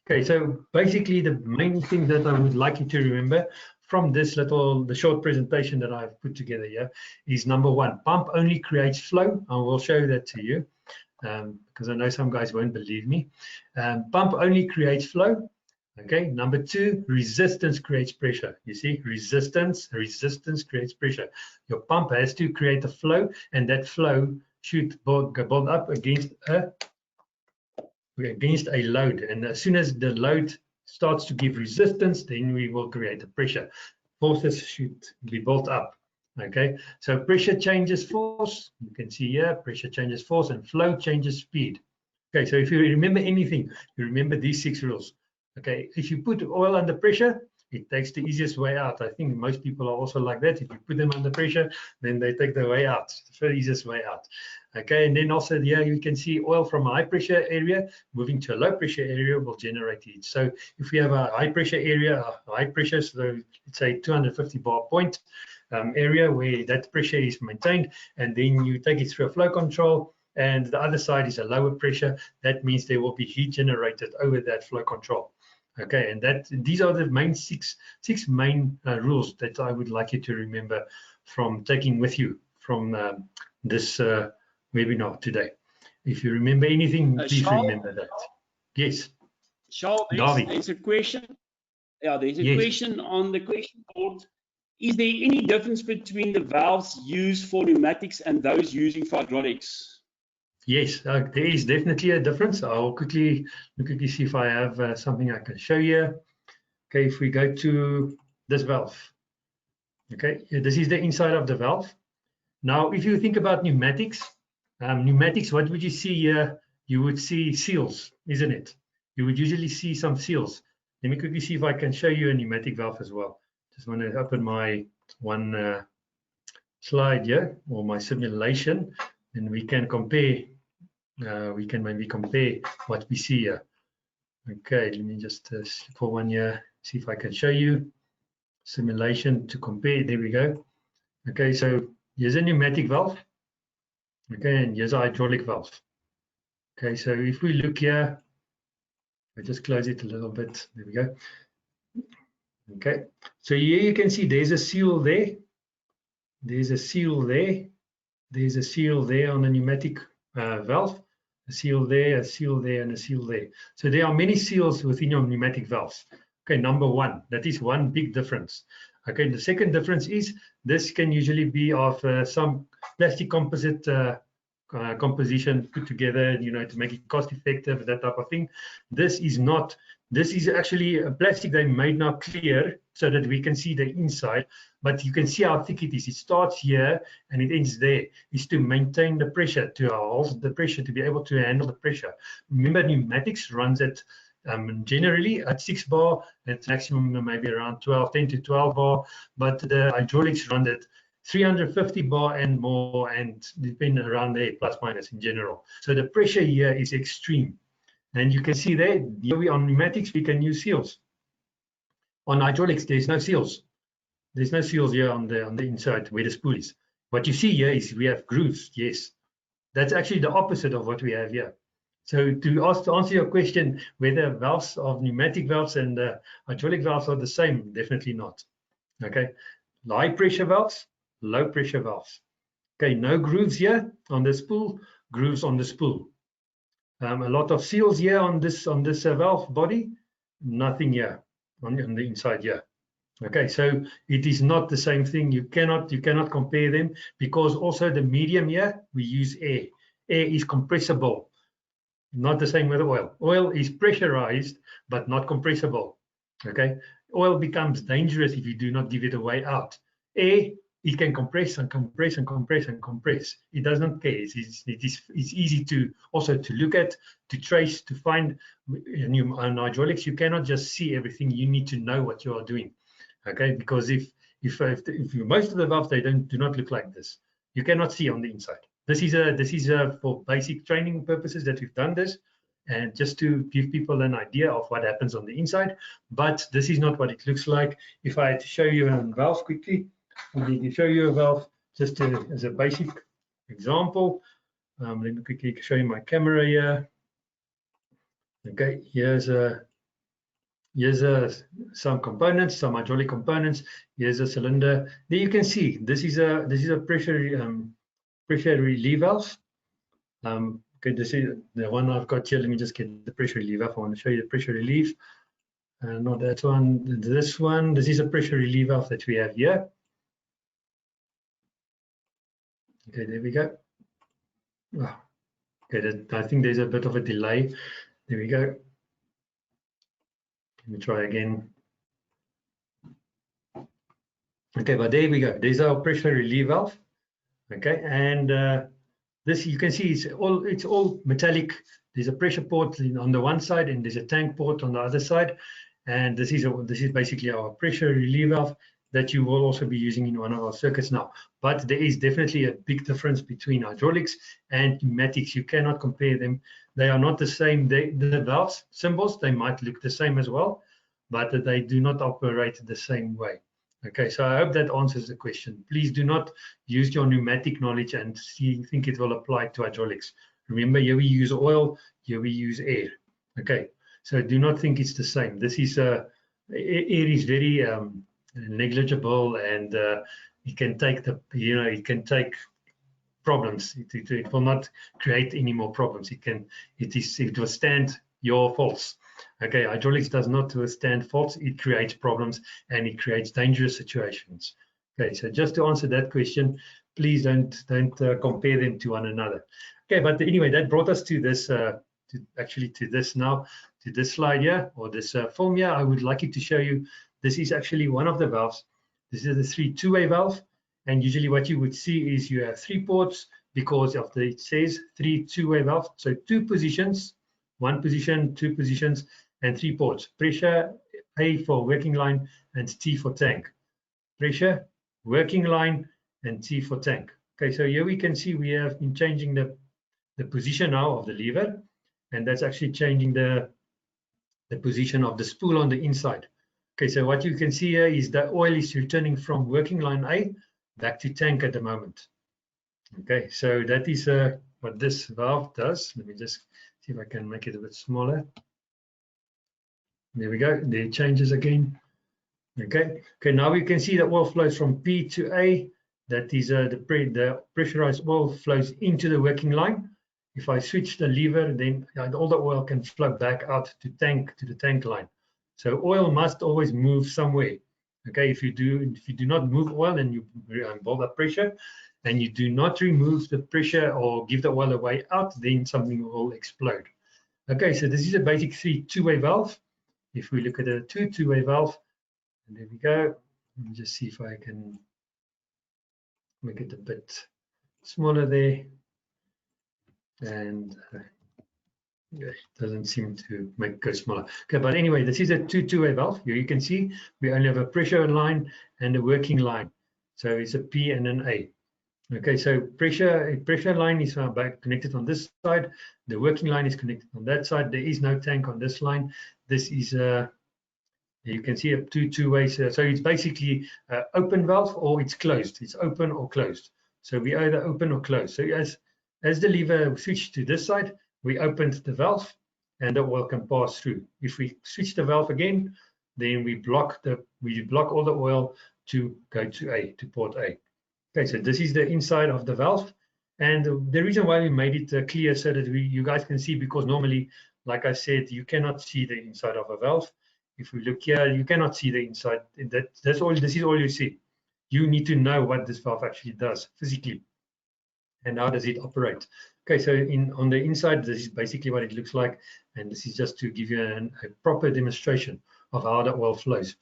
Okay, so basically the main thing that I would like you to remember from the short presentation that I've put together here is number 1, pump only creates flow. I will show that to you because I know some guys won't believe me. Pump only creates flow. Okay, number 2, resistance creates pressure. You see, resistance creates pressure. Your pump has to create a flow, and that flow should build up against a load. And as soon as the load starts to give resistance, then we will create a pressure. Forces should be built up. Okay, so pressure changes force. You can see here, pressure changes force, and flow changes speed. Okay, so if you remember anything, you remember these 6 rules. Okay, if you put oil under pressure, it takes the easiest way out. I think most people are also like that. If you put them under pressure, then they take the way out, the easiest way out. Okay, and then also here you can see oil from a high pressure area moving to a low pressure area will generate heat. So if we have a high pressure area, so let's say 250 bar point area where that pressure is maintained, and then you take it through a flow control, and the other side is a lower pressure, that means there will be heat generated over that flow control. Okay, and these are the main six main rules that I would like you to remember from taking with you from this webinar today. If you remember anything, please remember that. Yes. Charles, there's a question. Yeah, there's a question on the question board. Is there any difference between the valves used for pneumatics and those using for hydraulics? Yes, there is definitely a difference. I'll quickly see if I have something I can show you. Okay, if we go to this valve. Okay, this is the inside of the valve. Now, if you think about pneumatics, what would you see here? You would see seals, isn't it? You would usually see some seals. Let me quickly see if I can show you a pneumatic valve as well. Just want to open my one slide here, or my simulation, and we can compare. We can maybe compare what we see here. Okay, let me just for one here, see if I can show you simulation to compare. There we go. Okay, so here's a pneumatic valve. Okay, and here's a hydraulic valve. Okay, so if we look here, I just close it a little bit. There we go. Okay, so here you can see there's a seal there. There's a seal there. There's a seal there on the pneumatic valve. A seal there, a seal there, and a seal there. So there are many seals within your pneumatic valves. Okay, number one, that is one big difference. Okay, the second difference is this can usually be of some plastic composite composition put together, you know, to make it cost effective, that type of thing. This is not. This is actually a plastic they made now clear so that we can see the inside, but you can see how thick it is. It starts here and it ends there. It's to maintain the pressure, to hold the pressure, to be able to handle the pressure. Remember, pneumatics runs at generally at 6 bar, at maximum maybe around 10 to 12 bar, but the hydraulics run at 350 bar and more, and depending around there, plus minus in general. So the pressure here is extreme. And you can see there, here on pneumatics, we can use seals. On hydraulics, there's no seals. There's no seals here on the inside where the spool is. What you see here is we have grooves, yes. That's actually the opposite of what we have here. So to answer your question, whether valves of pneumatic valves and hydraulic valves are the same, definitely not. Okay, high pressure valves, low pressure valves. Okay, no grooves here on the spool, grooves on the spool. A lot of seals here on this valve body, nothing here on the inside here. Okay, so it is not the same thing. You cannot compare them, because also the medium here we use air. Air is compressible, not the same with oil. Oil is pressurized but not compressible. Okay, oil becomes dangerous if you do not give it a way out. Air, it can compress and compress and compress and compress. It does not care. It's easy to also to look at, to trace, to find. On hydraulics, you cannot just see everything. You need to know what you are doing. Okay, because if most of the valves, they do not look like this. You cannot see on the inside. This is for basic training purposes that we've done this, and just to give people an idea of what happens on the inside. But this is not what it looks like. If I had to show you a valve quickly, I'm going to show you a valve just as a basic example. Let me quickly show you my camera here. Okay, here's some components, some hydraulic components. Here's a cylinder. There you can see this is a pressure relief valve. Okay, this is the one I've got here. Let me just get the pressure relief valve. I want to show you the pressure relief. Not that one. This one. This is a pressure relief valve that we have here. Okay, there we go. Oh, okay, I think there's a bit of a delay. There we go. Let me try again. Okay, but there we go. There's our pressure relief valve. Okay, and this you can see it's all metallic. There's a pressure port on the one side, and there's a tank port on the other side. And this is basically our pressure relief valve that you will also be using in one of our circuits now. But there is definitely a big difference between hydraulics and pneumatics. You cannot compare them. They are not the same. The valves symbols, they might look the same as well, but they do not operate the same way. Okay, so I hope that answers the question. Please do not use your pneumatic knowledge and think it will apply to hydraulics. Remember, here we use oil, here we use air. Okay, so do not think it's the same. This is air is very negligible, and it can take it can take problems. It will not create any more problems. It will stand your faults. Okay, hydraulics does not withstand faults. It creates problems and it creates dangerous situations. Okay, so just to answer that question, please don't compare them to one another. Okay, but anyway, that brought us to this to this slide here, or this film here. I would like it to show you. This is actually one of the valves. This is the 3 two-way valve, and usually what you would see is you have 3 ports because of it says 3 two-way valve. So 2 positions, 1 position, 2 positions, and 3 ports: pressure, A for working line and T for tank. Pressure, working line, and T for tank. Okay, so here we can see we have been changing the position now of the lever, and that's actually changing the position of the spool on the inside. Okay, so what you can see here is the oil is returning from working line A back to tank at the moment. Okay, so that is what this valve does. Let me just see if I can make it a bit smaller. There we go. There it changes again. Okay. Okay. Now we can see the oil flows from P to A. That is the pressurized oil flows into the working line. If I switch the lever, then all the oil can flow back out to the tank line. So oil must always move somewhere. Okay. If you do not move oil and you build up pressure, and you do not remove the pressure or give the oil away out, then something will explode. Okay. So this is a basic two-way valve. If we look at a two-way valve, and there we go. Let me just see if I can make it a bit smaller there. And it doesn't seem to go smaller. Okay, but anyway, this is a two-way valve. Here you can see we only have a pressure line and a working line. So it's a P and an A. Okay, so pressure line is connected on this side. The working line is connected on that side. There is no tank on this line. This is you can see two ways. So it's basically open valve or it's closed. It's open or closed. So we either open or close. So as the lever switched to this side, we opened the valve and the oil can pass through. If we switch the valve again, then we block all the oil to go to port A. Okay, so this is the inside of the valve. And the reason why we made it clear so that you guys can see, because normally, like I said, you cannot see the inside of a valve. If we look here, you cannot see the inside. This is all you see. You need to know what this valve actually does physically and how does it operate. Okay, so on the inside, this is basically what it looks like. And this is just to give you a proper demonstration of how the oil flows.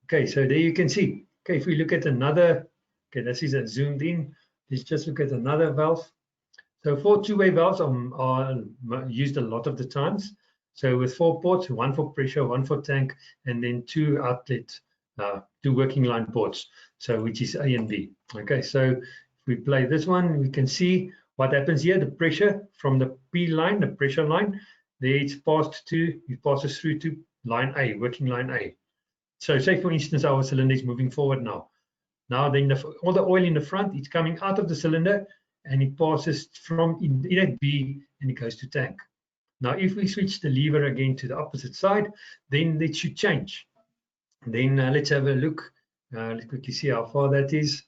Okay, so there you can see. Okay, if we look at another, okay, this is a zoomed in. Let's just look at another valve. So four two-way valves are used a lot of the times. So with 4 ports, one for pressure, one for tank, and then 2 outlet, 2 working line ports, so which is A and B. Okay, so if we play this one, we can see what happens here. The pressure from the P line, the pressure line, there it passes through to line A, working line A. So say for instance, our cylinder is moving forward now. Now then all the oil in the front, it's coming out of the cylinder and it passes from inlet B and it goes to tank. Now, if we switch the lever again to the opposite side, then it should change. Then let's have a look. Let's quickly see how far that is.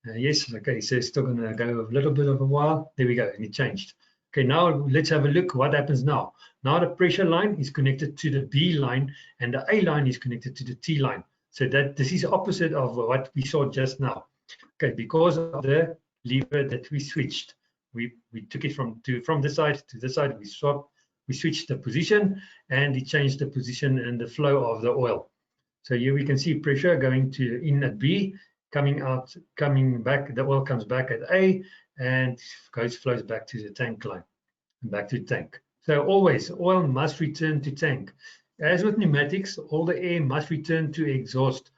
Yes, okay, so it's still going to go a little bit of a while. There we go, and it changed. Okay, now let's have a look what happens now. Now the pressure line is connected to the B line and the A line is connected to the T line. So this is opposite of what we saw just now. Okay, because of the lever that we switched. We took it from this side to this side. We switched the position and it changed the position and the flow of the oil. So here we can see pressure going in at B, coming back. The oil comes back at A and flows back to the tank line and back to tank. So always oil must return to tank. As with pneumatics, all the air must return to exhaust.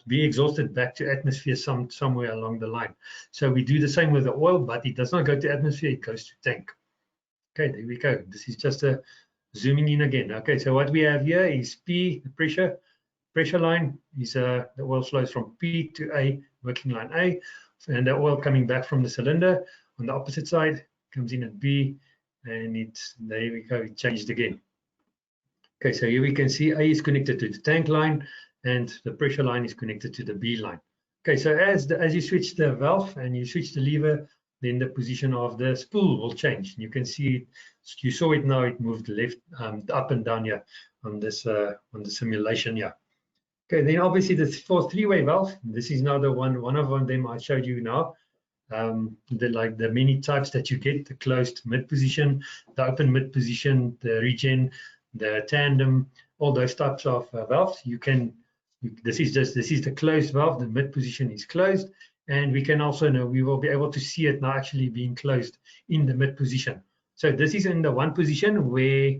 Be exhausted back to atmosphere somewhere along the line. So we do the same with the oil, but it does not go to atmosphere, it goes to tank. Okay, there we go. This is just a zooming in again. Okay, so what we have here is P, the pressure line is the oil flows from P to A, working line A, and the oil coming back from the cylinder on the opposite side comes in at B, and there we go, it changed again. Okay, so here we can see A is connected to the tank line and the pressure line is connected to the B line. Okay, so as you switch the valve and you switch the lever, then the position of the spool will change. You can see it, you saw it now, it moved left, up and down here on this on the simulation here. Okay, then obviously the three-way valve, this is now the one of them I showed you now. The many types that you get, the closed mid position, the open mid position, the regen, the tandem, all those types of valves. This is the closed valve. The mid position is closed, and we can also know we will be able to see it now actually being closed in the mid position. So this is in the one position where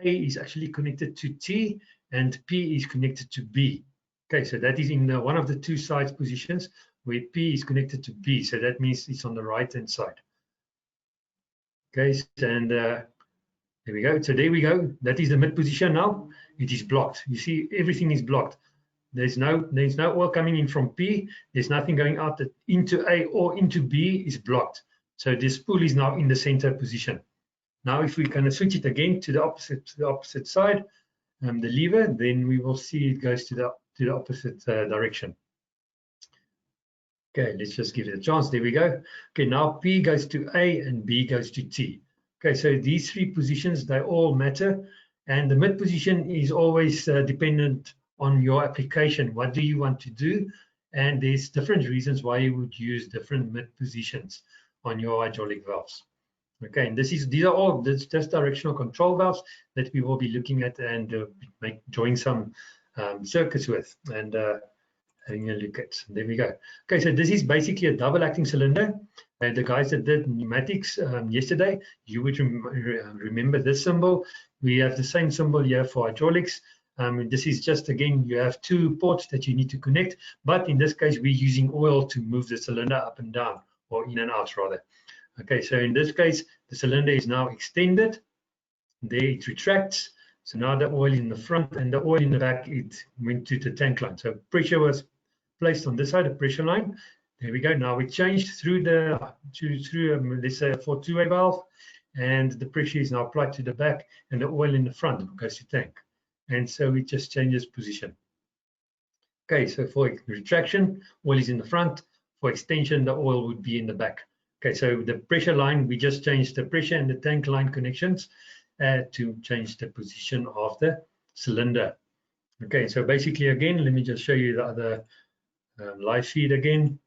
A is actually connected to T and P is connected to B. Okay, so that is in one of the two sides positions where P is connected to B. So that means it's on the right-hand side. Okay, and there we go. So there we go. That is the mid position now. It is blocked. You see, everything is blocked. There's no oil coming in from P. There's nothing going out into A or into B is blocked. So this spool is now in the center position. Now, if we kind of switch it again to the opposite side, the lever, then we will see it goes to the opposite direction. Okay, let's just give it a chance. There we go. Okay, now P goes to A and B goes to T. Okay, so these three positions, they all matter. And the mid position is always dependent on your application. What do you want to do? And there's different reasons why you would use different mid positions on your hydraulic valves. Okay, and these are all just directional control valves that we will be looking at and drawing some circuits with and having a look at. There we go. Okay, so this is basically a double acting cylinder. The guys that did pneumatics yesterday, you would remember this symbol. We have the same symbol here for hydraulics. This is just, again, you have two ports that you need to connect, but in this case, we're using oil to move the cylinder up and down, or in and out rather. Okay, so in this case, the cylinder is now extended. There it retracts. So now the oil in the front and the oil in the back, it went to the tank line. So pressure was placed on this side, a pressure line. There we go. Now we changed through let's say a 4-2-way valve, and the pressure is now applied to the back, and the oil in the front goes to tank. And so it just changes position. Okay, so for retraction, oil is in the front. For extension, the oil would be in the back. Okay, so the pressure line, we just changed the pressure and the tank line connections to change the position of the cylinder. Okay, so basically, again, let me just show you the other live feed again.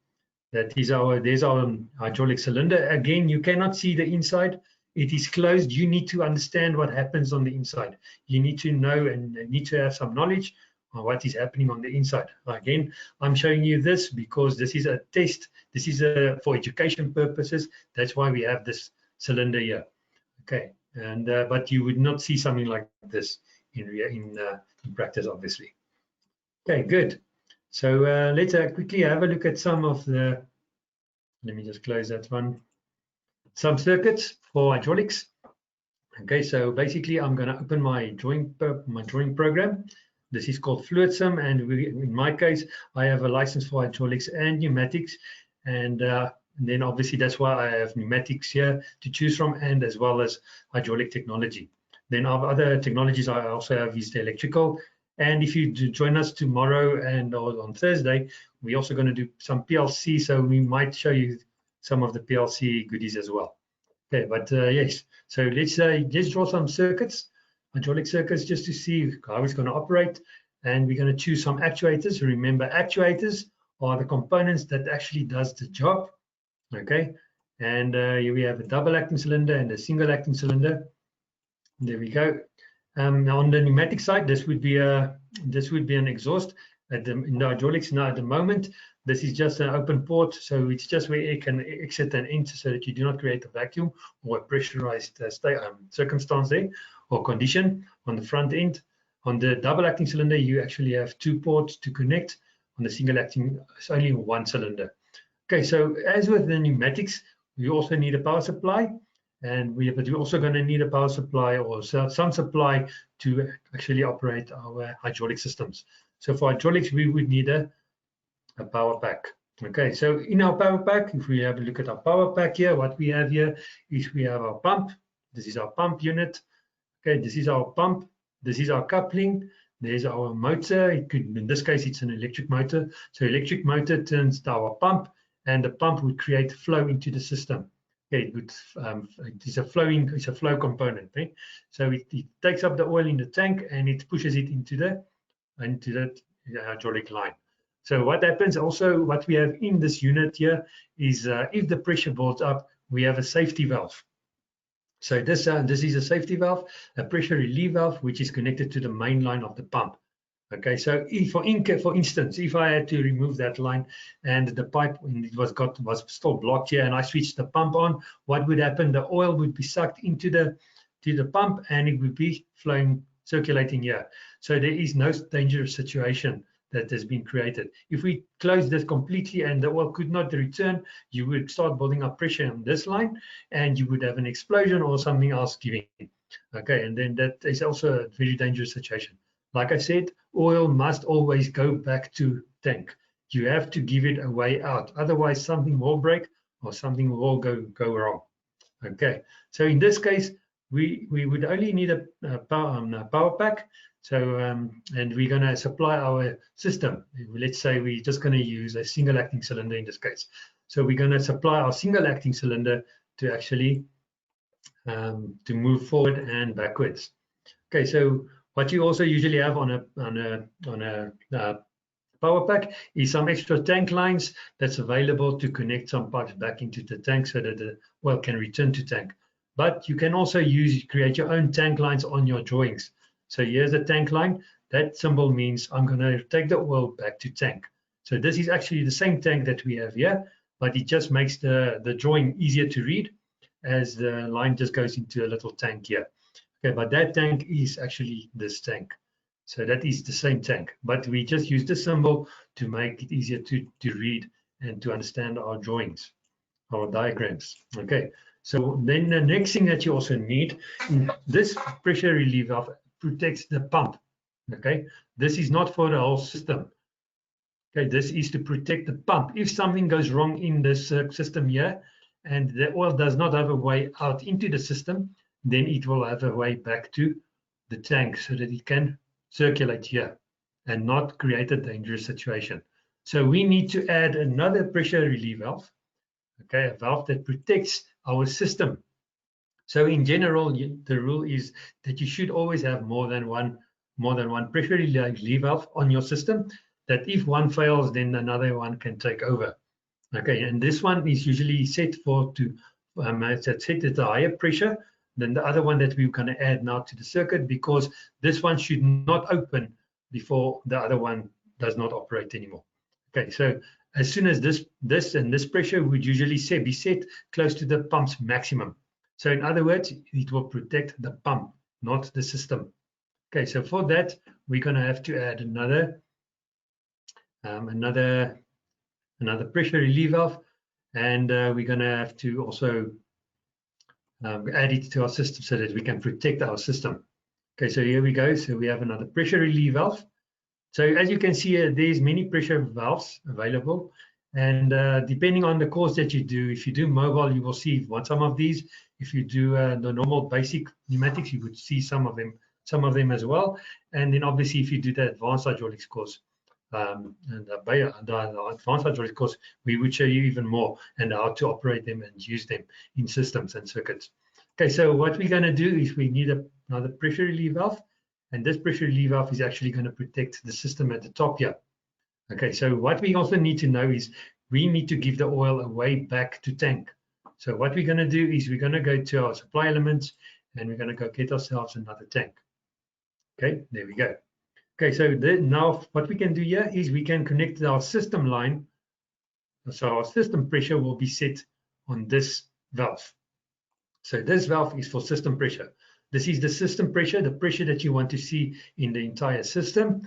There's our hydraulic cylinder. Again, you cannot see the inside. It is closed. You need to understand what happens on the inside. You need to know and need to have some knowledge on what is happening on the inside. Again, I'm showing you this because this is a test. This is for education purposes. That's why we have this cylinder here. Okay, and but you would not see something like this in practice, obviously. Okay, good. So let's quickly have a look at some of the. Let me just close that one. Some circuits for hydraulics. Okay, so basically, I'm going to open my drawing program. This is called FluidSim, and in my case, I have a license for hydraulics and pneumatics, and then obviously that's why I have pneumatics here to choose from, and as well as hydraulic technology. Then our other technologies I also have is the electrical, and if you join us tomorrow and on Thursday, we're also going to do some PLC, so we might show you some of the PLC goodies as well. Okay, but yes, so let's draw some circuits, hydraulic circuits, just to see how it's going to operate, and we're going to choose some actuators. Remember, actuators are the components that actually does the job. Okay, and here we have a double acting cylinder and a single acting cylinder. There we go. On the pneumatic side, this would be an exhaust. In the hydraulics now at the moment, this is just an open port, so it's just where air can exit and enter, so that you do not create a vacuum or a pressurized circumstance there or condition on the front end. On the double acting cylinder, you actually have two ports to connect. On the single acting, it's only one cylinder. Okay, so as with the pneumatics, we also need a power supply, but we're also going to need a power supply or some supply to actually operate our hydraulic systems. So for hydraulics, we would need a power pack. Okay, so in our power pack, if we have a look at our power pack here, what we have here is we have our pump. This is our pump unit. Okay, this is our pump. This is our coupling. There's our motor. It could, in this case, it's an electric motor. So electric motor turns to our pump, and the pump would create flow into the system. Okay, it's a flow component. Okay? So it takes up the oil in the tank and it pushes it into that hydraulic line. So what happens also, what we have in this unit here is if the pressure builds up, we have a safety valve. So this is a safety valve, a pressure relief valve, which is connected to the main line of the pump. Okay, so if, for instance, if I had to remove that line and the pipe was still blocked here, and I switched the pump on, what would happen? The oil would be sucked into the to the pump, and it would be flowing, circulating here. So there is no dangerous situation that has been created. If we close this completely and the oil could not return, you would start building up pressure on this line, and you would have an explosion or something else giving. Okay, and then that is also a very dangerous situation. Like I said, oil must always go back to tank. You have to give it a way out. Otherwise, something will break or something will go wrong. Okay, so in this case, we would only need a power pack. So, and we're going to supply our system. Let's say we're just going to use a single acting cylinder in this case. So we're going to supply our single acting cylinder to actually to move forward and backwards. Okay, so what you also usually have on a power pack is some extra tank lines that's available to connect some pipes back into the tank so that the oil can return to tank. But you can also create your own tank lines on your drawings. So here's a tank line. That symbol means I'm going to take the oil back to tank. So this is actually the same tank that we have here, but it just makes the drawing easier to read as the line just goes into a little tank here. Okay, but that tank is actually this tank. So that is the same tank, but we just use the symbol to make it easier to read and to understand our drawings, our diagrams. Okay, so then the next thing that you also need, this pressure relief valve protects the pump. Okay, this is not for the whole system. Okay, this is to protect the pump. If something goes wrong in this system here, and the oil does not have a way out into the system, then it will have a way back to the tank so that it can circulate here and not create a dangerous situation. So we need to add another pressure relief valve, okay, a valve that protects our system. So in general, the rule is that you should always have more than one pressure relief valve on your system, that if one fails, then another one can take over. Okay, and this one is usually set set at a higher pressure than the other one that we're going to add now to the circuit, because this one should not open before the other one does not operate anymore. Okay, so as soon as this pressure would usually be set close to the pump's maximum. So in other words, it will protect the pump, not the system. Okay, so for that, we're going to have to add another pressure relief valve, and we're going to have to also add it to our system so that we can protect our system. Okay, so here we go. So we have another pressure relief valve. So as you can see here, there's many pressure valves available, and depending on the course that you do, if you do mobile, you will see some of these. If you do the normal basic pneumatics, you would see some of them as well. And then obviously, if you do the advanced hydraulics course, and the advanced hydraulics course, we would show you even more and how to operate them and use them in systems and circuits. Okay, so what we're going to do is we need another pressure relief valve, and this pressure relief valve is actually going to protect the system at the top here. Okay, so what we also need to know is we need to give the oil a way back to tank. So what we're going to do is we're going to go to our supply elements, and we're going to go get ourselves another tank. Okay, there we go. Okay, so now what we can do here is we can connect our system line. So our system pressure will be set on this valve. So this valve is for system pressure. This is the system pressure, the pressure that you want to see in the entire system.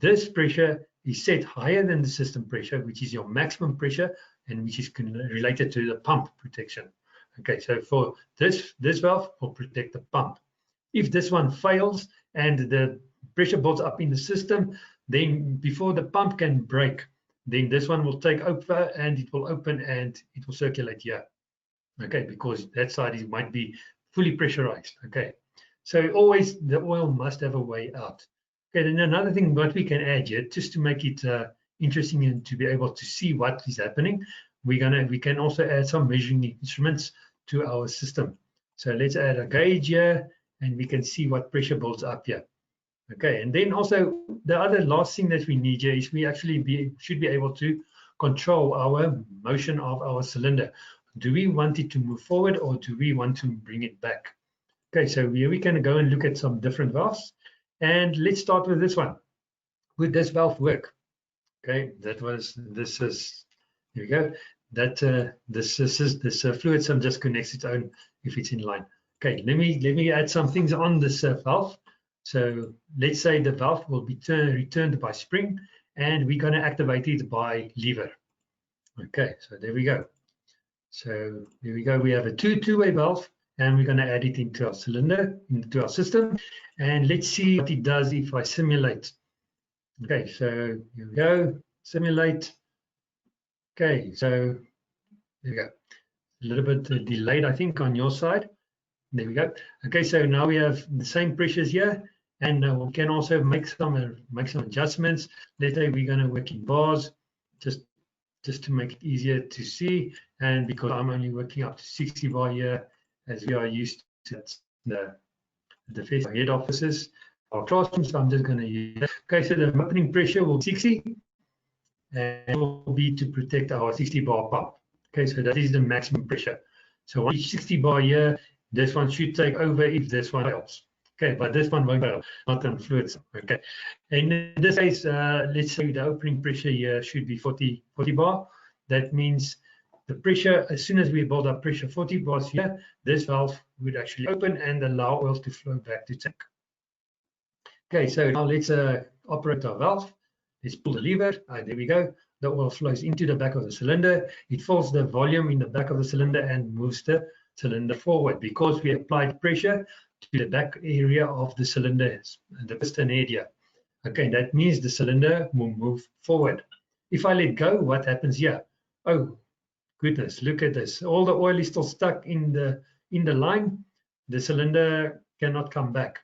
This pressure is set higher than the system pressure, which is your maximum pressure, and which is related to the pump protection. Okay, so for this valve will protect the pump. If this one fails and the pressure builds up in the system, then before the pump can break, then this one will take over and it will open and it will circulate here. Okay, because that side might be fully pressurized. Okay, so always the oil must have a way out. Okay, then another thing what we can add here, just to make it interesting and to be able to see what is happening, we can also add some measuring instruments to our system. So let's add a gauge here, and we can see what pressure builds up here. Okay, and then also the other last thing that we need here is we actually should be able to control our motion of our cylinder. Do we want it to move forward or do we want to bring it back? Okay, so here we can go and look at some different valves, and let's start with this one. Would this valve work? Okay, here we go. That this fluid sum just connects its own if it's in line. Okay, let me add some things on this valve. So let's say the valve will be returned by spring, and we're going to activate it by lever. Okay, so there we go. So there we go. We have a two-way valve, and we're going to add it into our cylinder, into our system. And let's see what it does if I simulate. Okay, so here we go. Simulate. Okay, so there we go. A little bit delayed, I think, on your side. There we go. Okay, so now we have the same pressures here, and we can also make some adjustments. Let's say we're going to work in bars, just to make it easier to see. And because I'm only working up to 60 bar here, as we are used to the Festo head offices, our classrooms, I'm just going to use. Okay, so the opening pressure will be 60, and it will be to protect our 60 bar pump. Okay, so that is the maximum pressure. So on each 60 bar here, this one should take over if this one fails. Okay, but this one won't fail, not on fluids. Okay, and in this case, let's say the opening pressure here should be 40 bar. That means the pressure, as soon as we build up pressure 40 bars here, this valve would actually open and allow oil to flow back to tank. Okay, so now let's operate our valve. Let's pull the lever. There we go. The oil flows into the back of the cylinder. It fills the volume in the back of the cylinder and moves the cylinder forward because we applied pressure to the back area of the cylinder, the piston area. Okay, that means the cylinder will move forward. If I let go, what happens here? Oh goodness, look at this. All the oil is still stuck in the line. The cylinder cannot come back.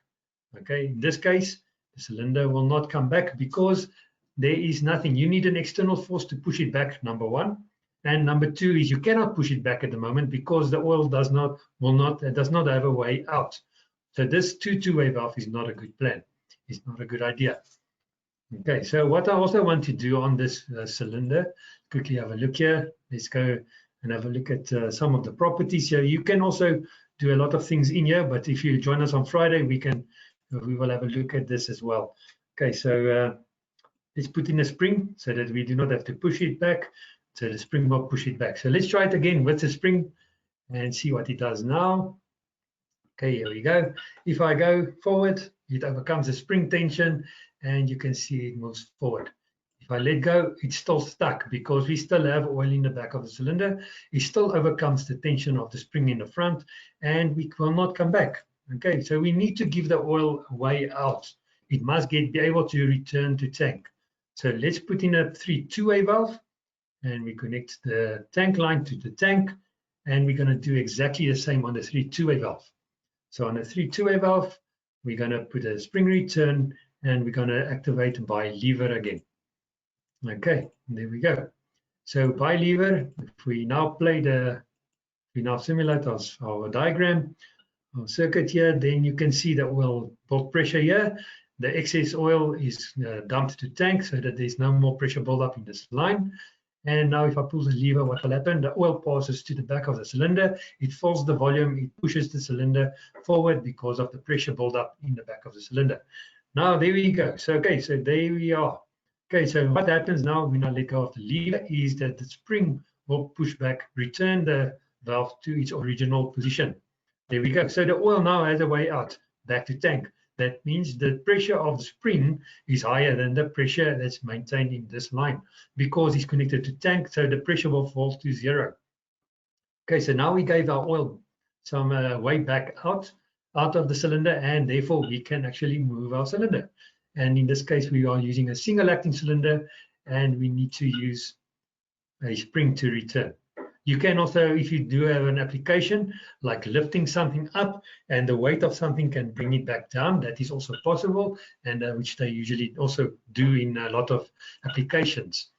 Okay, in this case, the cylinder will not come back because there is nothing. You need an external force to push it back, number one. And number two is you cannot push it back at the moment because the oil does not have a way out. So this two-way valve is not a good plan. It's not a good idea. Okay, so what I also want to do on this cylinder, quickly have a look here. Let's go and have a look at some of the properties here. You can also do a lot of things in here, but if you join us on Friday, we will have a look at this as well. Okay, so let's put in a spring so that we do not have to push it back. So the spring will push it back. So let's try it again with the spring and see what it does now. Okay, here we go. If I go forward, it overcomes the spring tension and you can see it moves forward. If I let go, it's still stuck because we still have oil in the back of the cylinder. It still overcomes the tension of the spring in the front and we will not come back. Okay, so we need to give the oil a way out. It must be able to return to tank. So let's put in a two-way valve and we connect the tank line to the tank, and we're going to do exactly the same on the two-way valve. So on the two-way valve, we're going to put a spring return and we're going to activate by lever again. Okay, there we go. So by lever, if we now simulate our diagram, our circuit here, then you can see that we'll build pressure here. The excess oil is dumped to tank so that there's no more pressure buildup in this line. And now if I pull the lever, what will happen? The oil passes to the back of the cylinder. It fills the volume. It pushes the cylinder forward because of the pressure buildup in the back of the cylinder. Now, there we go. So, okay, so there we are. Okay, so what happens now when I let go of the lever is that the spring will push back, return the valve to its original position. There we go. So the oil now has a way out, back to tank. That means the pressure of the spring is higher than the pressure that's maintained in this line because it's connected to tank, so the pressure will fall to zero. Okay, so now we gave our oil some way back out of the cylinder, and therefore we can actually move our cylinder. And in this case, we are using a single acting cylinder, and we need to use a spring to return. You can also, if you do have an application like lifting something up and the weight of something can bring it back down, that is also possible, and which they usually also do in a lot of applications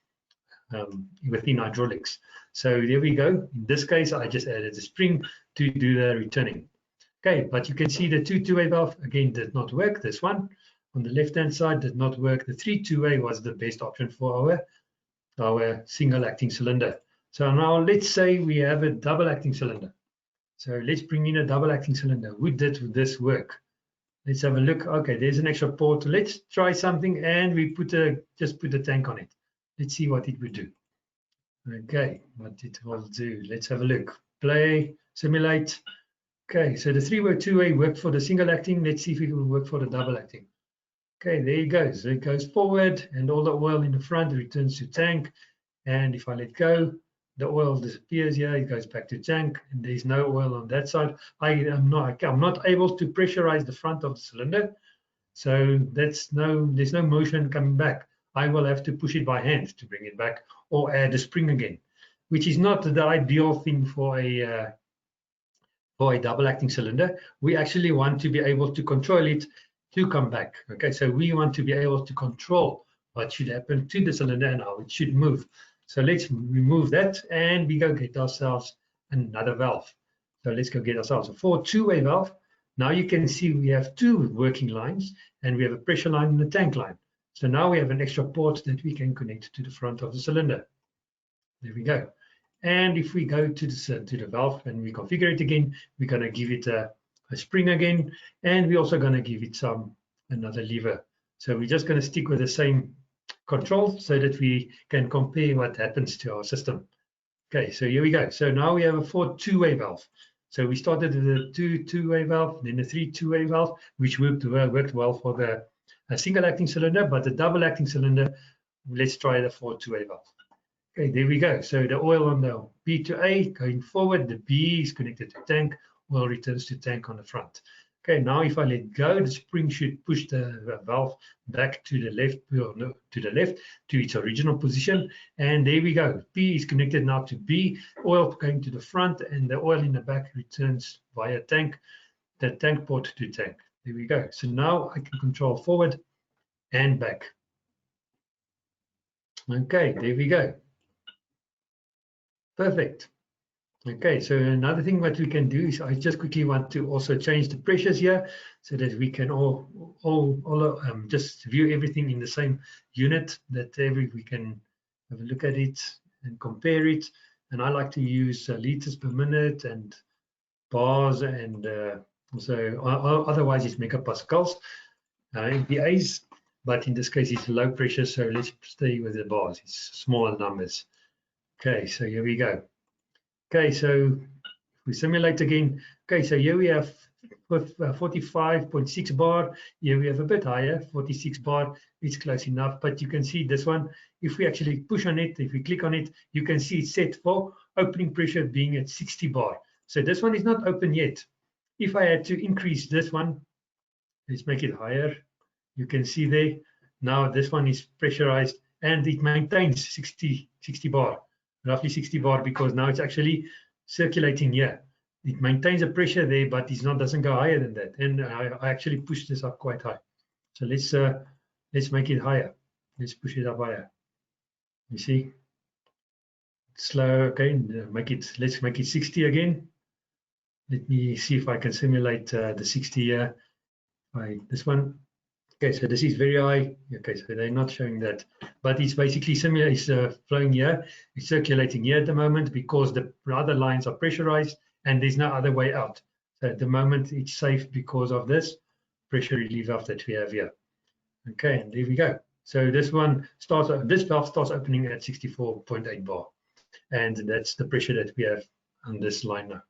within hydraulics. So there we go. In this case, I just added a spring to do the returning. Okay, but you can see the two-way valve again did not work. This one on the left-hand side did not work. The two-way was the best option for our single acting cylinder. So now let's say we have a double acting cylinder. So let's bring in a double acting cylinder. Would this work? Let's have a look. Okay, there's an extra port. Let's try something and we just put a tank on it. Let's see what it would do. Okay, what it will do. Let's have a look. Play, simulate. Okay, so the two-way worked for the single acting. Let's see if it will work for the double acting. Okay, there it goes. It goes forward and all the oil in the front returns to tank. And if I let go, the oil disappears here. It goes back to tank and there's no oil on that side. I'm not able to pressurize the front of the cylinder. So there's no motion coming back. I will have to push it by hand to bring it back or add a spring again, which is not the ideal thing for a double acting cylinder. We actually want to be able to control it to come back. Okay, so we want to be able to control what should happen to the cylinder and how it should move. So let's remove that and we go get ourselves another valve. So let's go get ourselves a two-way valve. Now you can see we have two working lines and we have a pressure line and a tank line. So now we have an extra port that we can connect to the front of the cylinder. There we go. And if we go to the valve and we configure it again, we're going to give it a spring again, and we're also going to give it another lever. So we're just going to stick with the same control so that we can compare what happens to our system. Okay, so here we go. So now we have a two-way valve. So we started with a two-way valve, then a two-way valve, which worked well for the single-acting cylinder, but the double-acting cylinder, let's try the two-way valve. Okay, there we go. So the oil on the B to A going forward, the B is connected to tank, oil returns to tank on the front. Okay, now if I let go, the spring should push the valve back to the left, to its original position. And there we go. B is connected now to B, oil going to the front, and the oil in the back returns via tank, the tank port to tank. There we go. So now I can control forward and back. Okay, there we go. Perfect. Okay, so another thing what we can do is I just quickly want to also change the pressures here so that we can all just view everything in the same unit, that we can have a look at it and compare it. And I like to use liters per minute and bars, and also otherwise it's megapascals, MPAs, but in this case it's low pressure, so let's stay with the bars. It's smaller numbers. Okay, so here we go. Okay, so if we simulate again, okay, so here we have 45.6 bar. Here we have a bit higher, 46 bar. It's close enough, but you can see this one, if we actually push on it, if we click on it, you can see it's set for opening pressure being at 60 bar. So this one is not open yet. If I had to increase this one, let's make it higher. You can see there, now this one is pressurized and it maintains 60 bar. Roughly 60 bar, because now it's actually circulating here. It maintains a pressure there, but it doesn't go higher than that. And I actually pushed this up quite high. So let's make it higher. Let's push it up higher. You see, slow. Okay, let's make it 60 again. Let me see if I can simulate the 60 here by this one. Okay, so this is very high. Okay, so they're not showing that, but it's basically similar. It's flowing here, it's circulating here at the moment because the other lines are pressurized and there's no other way out. So at the moment it's safe because of this pressure relief valve that we have here. Okay, and there we go. So this valve starts opening at 64.8 bar, and that's the pressure that we have on this line now.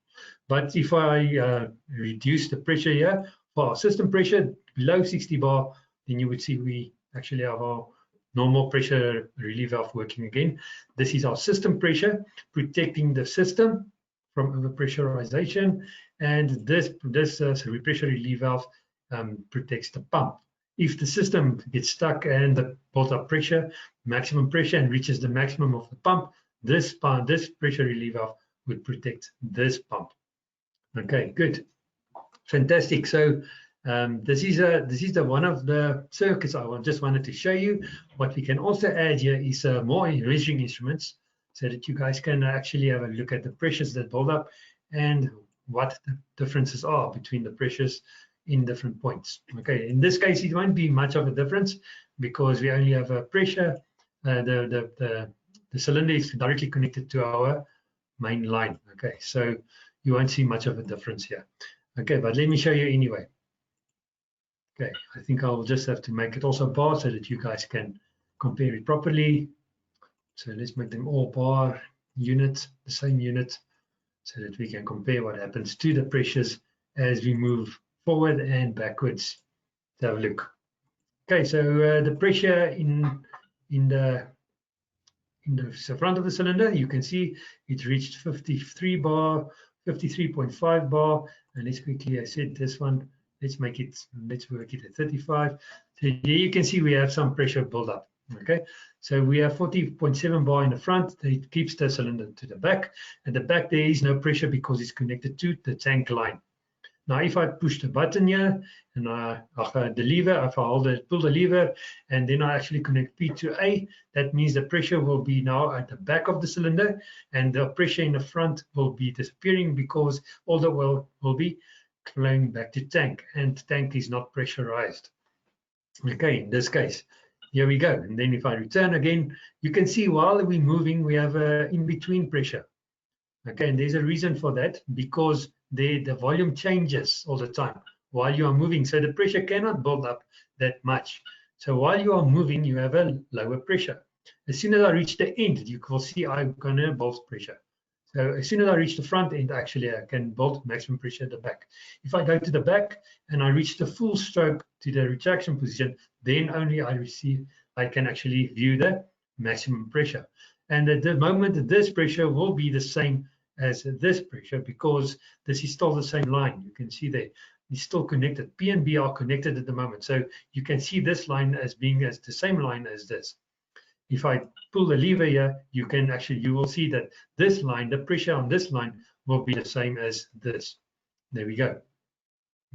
But if I reduce the pressure here, for our system pressure below 60 bar, then you would see we actually have our normal pressure relief valve working again. This is our system pressure, protecting the system from overpressurization, and this pressure relief valve protects the pump. If the system gets stuck and the built up pressure, maximum pressure, and reaches the maximum of the pump, this pressure relief valve would protect this pump. Okay, good. Fantastic. So this is the one of the circuits I just wanted to show you. What we can also add here is more measuring instruments, so that you guys can actually have a look at the pressures that build up and what the differences are between the pressures in different points. Okay, in this case it won't be much of a difference because we only have a pressure. The cylinder is directly connected to our main line. Okay, so you won't see much of a difference here. Okay, but let me show you anyway. Okay, I think I'll just have to make it also bar so that you guys can compare it properly. So let's make them all bar unit, the same unit, so that we can compare what happens to the pressures as we move forward and backwards. Let's have a look. Okay, so the pressure in the front of the cylinder, you can see it reached 53 bar, 53.5 bar, and let's quickly, I said this one, let's work it at 35. So here you can see we have some pressure buildup. Okay, so we have 40.7 bar in the front. It keeps the cylinder to the back. At the back, there is no pressure because it's connected to the tank line. Now, if I push the button here and the lever, if I pull the lever, and then I actually connect P to A, that means the pressure will be now at the back of the cylinder, and the pressure in the front will be disappearing because all the oil will be flowing back to tank, and tank is not pressurized. Okay, in this case, here we go. And then if I return again, you can see while we're moving, we have a in-between pressure. Okay, and there's a reason for that, because the volume changes all the time while you are moving. So the pressure cannot build up that much. So while you are moving, you have a lower pressure. As soon as I reach the end, you will see I'm going to build pressure. So as soon as I reach the front end, actually, I can build maximum pressure at the back. If I go to the back and I reach the full stroke to the retraction position, then only I can actually view the maximum pressure. And at the moment, this pressure will be the same as this pressure because this is still the same line. You can see there, it's still connected. P and B are connected at the moment. So you can see this line as being as the same line as this. If I pull the lever here, you will see that this line, the pressure on this line will be the same as this. There we go.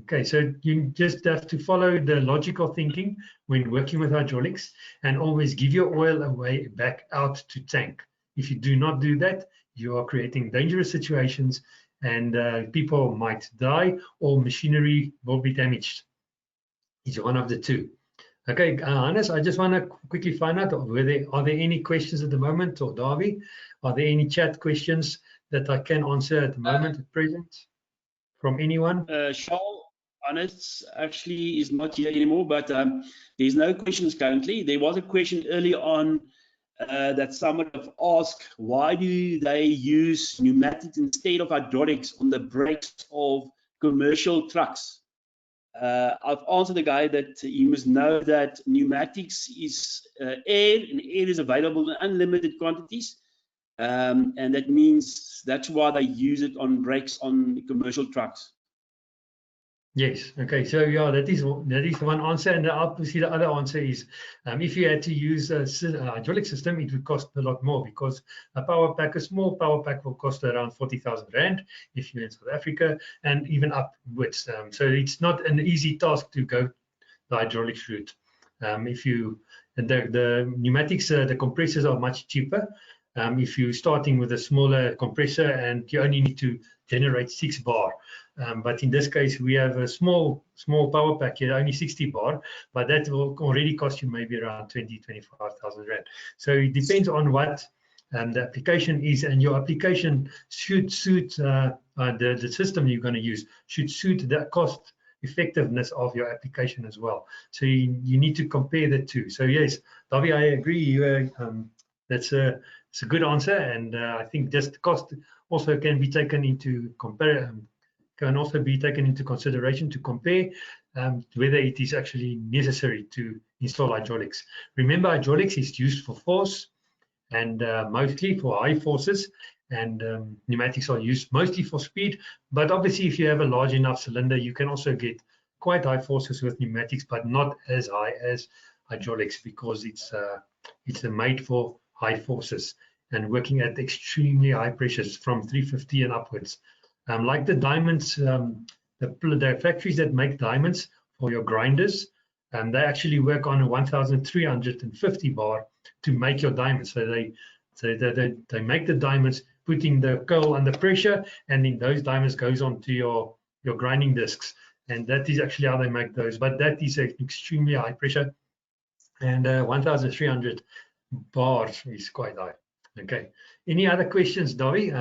Okay, so you just have to follow the logical thinking when working with hydraulics and always give your oil away back out to tank. If you do not do that, you are creating dangerous situations and people might die or machinery will be damaged. It's one of the two. Okay, Hannes, I just want to quickly find out, are there any questions at the moment, or Darby? Are there any chat questions that I can answer at the moment at present from anyone? Charles, Hannes actually is not here anymore, but there's no questions currently. There was a question early on that someone have asked, why do they use pneumatics instead of hydraulics on the brakes of commercial trucks? I've answered the guy that you must know that pneumatics is air, and air is available in unlimited quantities, and that means that's why they use it on brakes on commercial trucks. Yes. Okay. So yeah, that is one answer, and obviously the other answer is if you had to use a hydraulic system, it would cost a lot more because a small power pack will cost around 40,000 rand if you're in South Africa, and even upwards. So it's not an easy task to go the hydraulics route. The pneumatics, the compressors are much cheaper. If you're starting with a smaller compressor and you only need to generate 6 bar. But in this case, we have a small power pack here, only 60 bar, but that will already cost you maybe around 25,000 rand. So it depends on what the application is, and your application should suit the system you're going to use, should suit the cost effectiveness of your application as well. So you need to compare the two. So yes, Davi, I agree. It's a good answer, and I think just the cost also can be taken into consideration to compare whether it is actually necessary to install hydraulics. Remember, hydraulics is used for force and mostly for high forces, and pneumatics are used mostly for speed. But obviously, if you have a large enough cylinder, you can also get quite high forces with pneumatics, but not as high as hydraulics because it's made for high forces and working at extremely high pressures from 350 and upwards. Like the diamonds, the factories that make diamonds for your grinders, they actually work on a 1,350 bar to make your diamonds. So they make the diamonds, putting the coal under pressure, and then those diamonds goes onto your grinding discs, and that is actually how they make those. But that is an extremely high pressure, and 1,300 bars is quite high. Okay. Any other questions, Davi?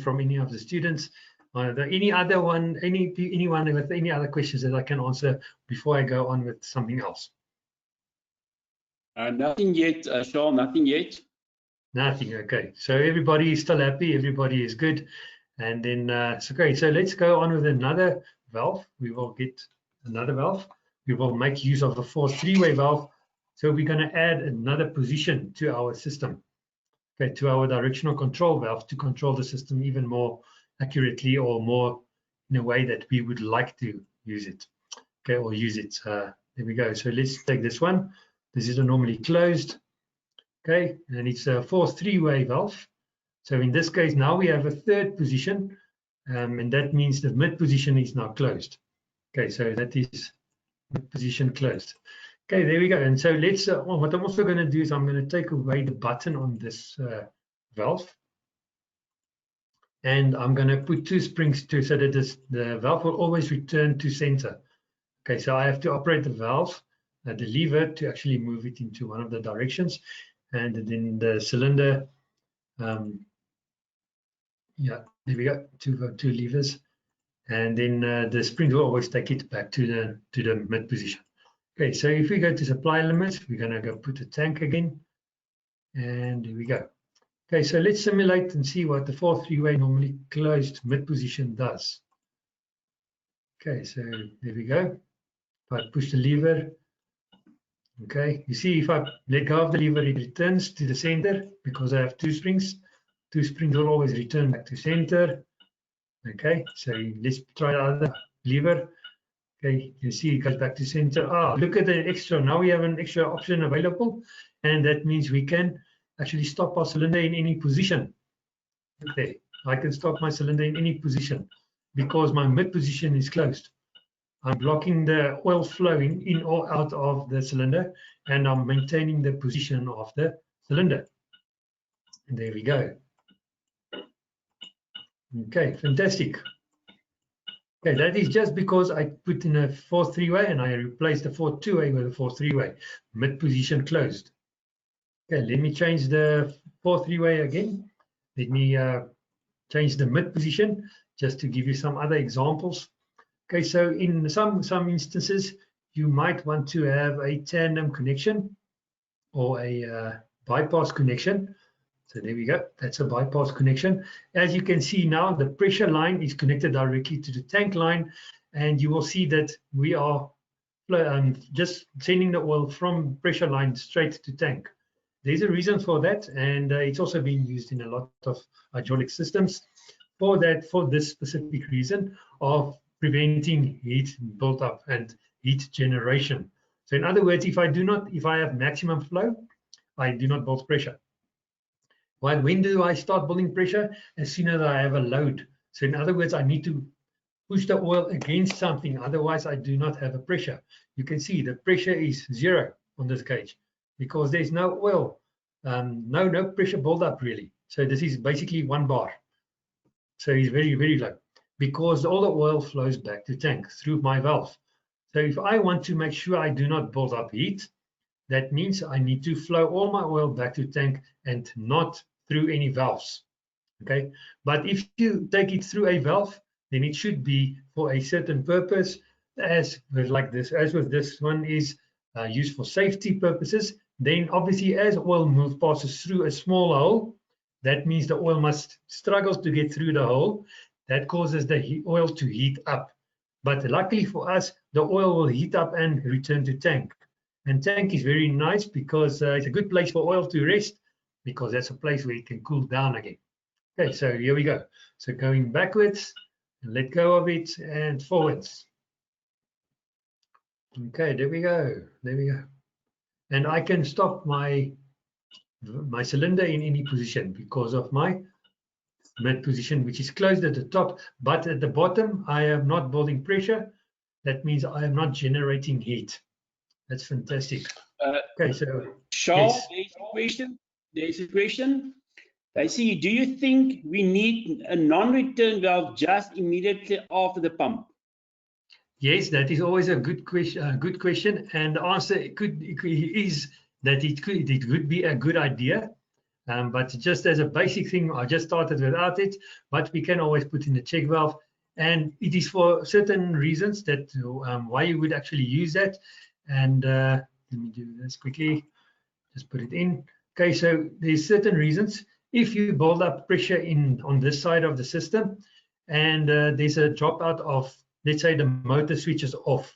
From any of the students? Anyone with any other questions that I can answer before I go on with something else? Nothing yet, Charles, nothing yet. Nothing, okay. So everybody is still happy, everybody is good. And then, okay, so let's go on with another valve, we will get another valve. We will make use of a forced three-way valve. So we're going to add another position to our system, okay, to our directional control valve to control the system even more accurately or more in a way that we would like to use it, okay, or use it. There we go. So let's take this one. This is a normally closed, okay, and it's a forced three-way valve. So in this case, now we have a third position, and that means the mid position is now closed. Okay, so that is mid position closed. Okay, there we go. And so let's, what I'm also going to do is I'm going to take away the button on this valve. And I'm going to put two springs to so that the valve will always return to center. Okay, so I have to operate the valve, the lever to actually move it into one of the directions. And then the cylinder, yeah, there we go, two levers. And then the spring will always take it back to the mid position. Okay, so if we go to supply limits, we're going to go put the tank again. And there we go. Okay, so let's simulate and see what the forced three-way normally closed mid position does. Okay, so there we go. If I push the lever, okay, you see if I let go of the lever, it returns to the center because I have two springs. Two springs will always return back to center. Okay, so let's try the other lever. Okay, you see it goes back to center. Ah, look at the extra. Now we have an extra option available, and that means we can actually stop our cylinder in any position. Okay, I can stop my cylinder in any position because my mid position is closed. I'm blocking the oil flowing in or out of the cylinder, and I'm maintaining the position of the cylinder. And there we go. Okay, fantastic. Okay, that is just because I put in a forced three-way and I replaced the forced two-way with a forced three-way. Mid position closed. Okay, let me change the forced three-way again. Let me change the mid position just to give you some other examples. Okay, so in some instances, you might want to have a tandem connection or a bypass connection. So there we go. That's a bypass connection. As you can see now, the pressure line is connected directly to the tank line, and you will see that we are just sending the oil from pressure line straight to tank. There's a reason for that, and it's also being used in a lot of hydraulic systems for this specific reason of preventing heat buildup and heat generation. So in other words, if I have maximum flow, I do not build pressure. When do I start building pressure? As soon as I have a load. So in other words, I need to push the oil against something, otherwise I do not have a pressure. You can see the pressure is 0 on this gauge because there's no oil, no pressure buildup really. So this is basically 1 bar. So it's very, very low because all the oil flows back to tank through my valve. So if I want to make sure I do not build up heat, that means I need to flow all my oil back to tank and not through any valves. Okay, but if you take it through a valve, then it should be for a certain purpose, as with this one is used for safety purposes. Then obviously as oil passes through a small hole, that means the oil struggles to get through the hole. That causes the oil to heat up. But luckily for us, the oil will heat up and return to tank. And tank is very nice because it's a good place for oil to rest because that's a place where it can cool down again. Okay, so here we go. So going backwards, and let go of it, and forwards. Okay, there we go. There we go. And I can stop my cylinder in any position because of my mid position, which is closed at the top, but at the bottom, I am not building pressure. That means I am not generating heat. That's fantastic. Okay, so Charles, yes. There's a question. They say, do you think we need a non-return valve just immediately after the pump? Yes, that is always a good question, and the answer is that it could be a good idea, but just as a basic thing, I just started without it. But we can always put in a check valve, and it is for certain reasons that why you would actually use that. And let me do this quickly. Just put it in. Okay, so there's certain reasons. If you build up pressure on this side of the system, and there's a dropout of let's say the motor switches off.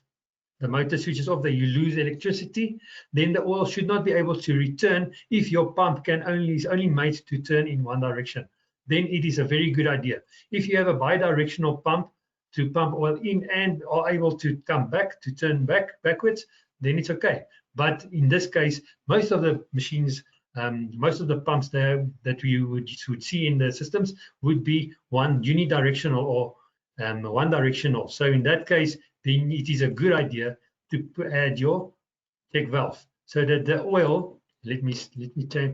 The motor switches off, that you lose electricity, then the oil should not be able to return if your pump is only made to turn in one direction. Then it is a very good idea. If you have a bidirectional pump to pump oil in and are able to come back, to turn backwards, then it's okay. But in this case, most of the machines, most of the pumps there that we would see in the systems would be one unidirectional or one directional. So in that case, then it is a good idea to add your check valve so that the oil, let me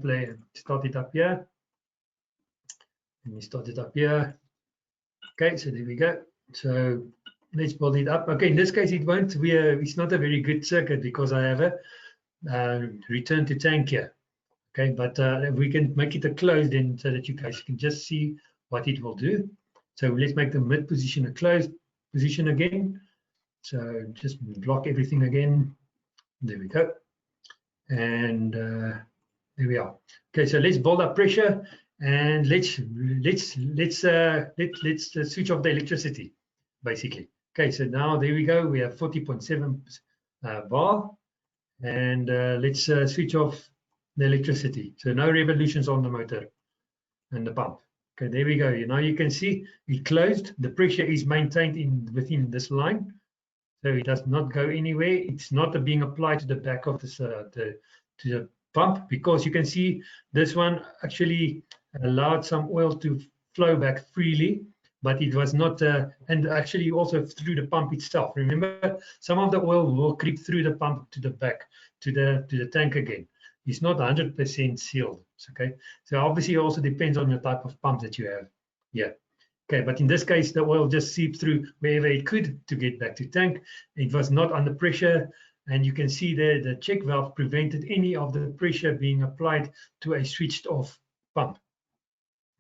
play and start it up here. Let me start it up here. Okay, so there we go. So let's build it up. Okay, in this case, it won't be it's not a very good circuit because I have a return to tank here. Okay, but we can make it a closed then so that you guys can just see what it will do. So let's make the mid position a closed position again. So just block everything again. There we go. And there we are. Okay, so let's build up pressure and let's switch off the electricity, basically. Okay, so now there we go. We have 40.7 bar, and let's switch off the electricity. So no revolutions on the motor and the pump. Okay, there we go. Now you can see it closed. The pressure is maintained within this line. So it does not go anywhere. It's not being applied to the back of this, to the pump, because you can see this one actually allowed some oil to flow back freely, but it was not, and actually also through the pump itself. Remember, some of the oil will creep through the pump to the back, to the tank again. It's not 100% sealed. Okay, so obviously it also depends on the type of pump that you have. Yeah. Okay, but in this case, the oil just seeped through wherever it could to get back to tank. It was not under pressure, and you can see there the check valve prevented any of the pressure being applied to a switched off pump.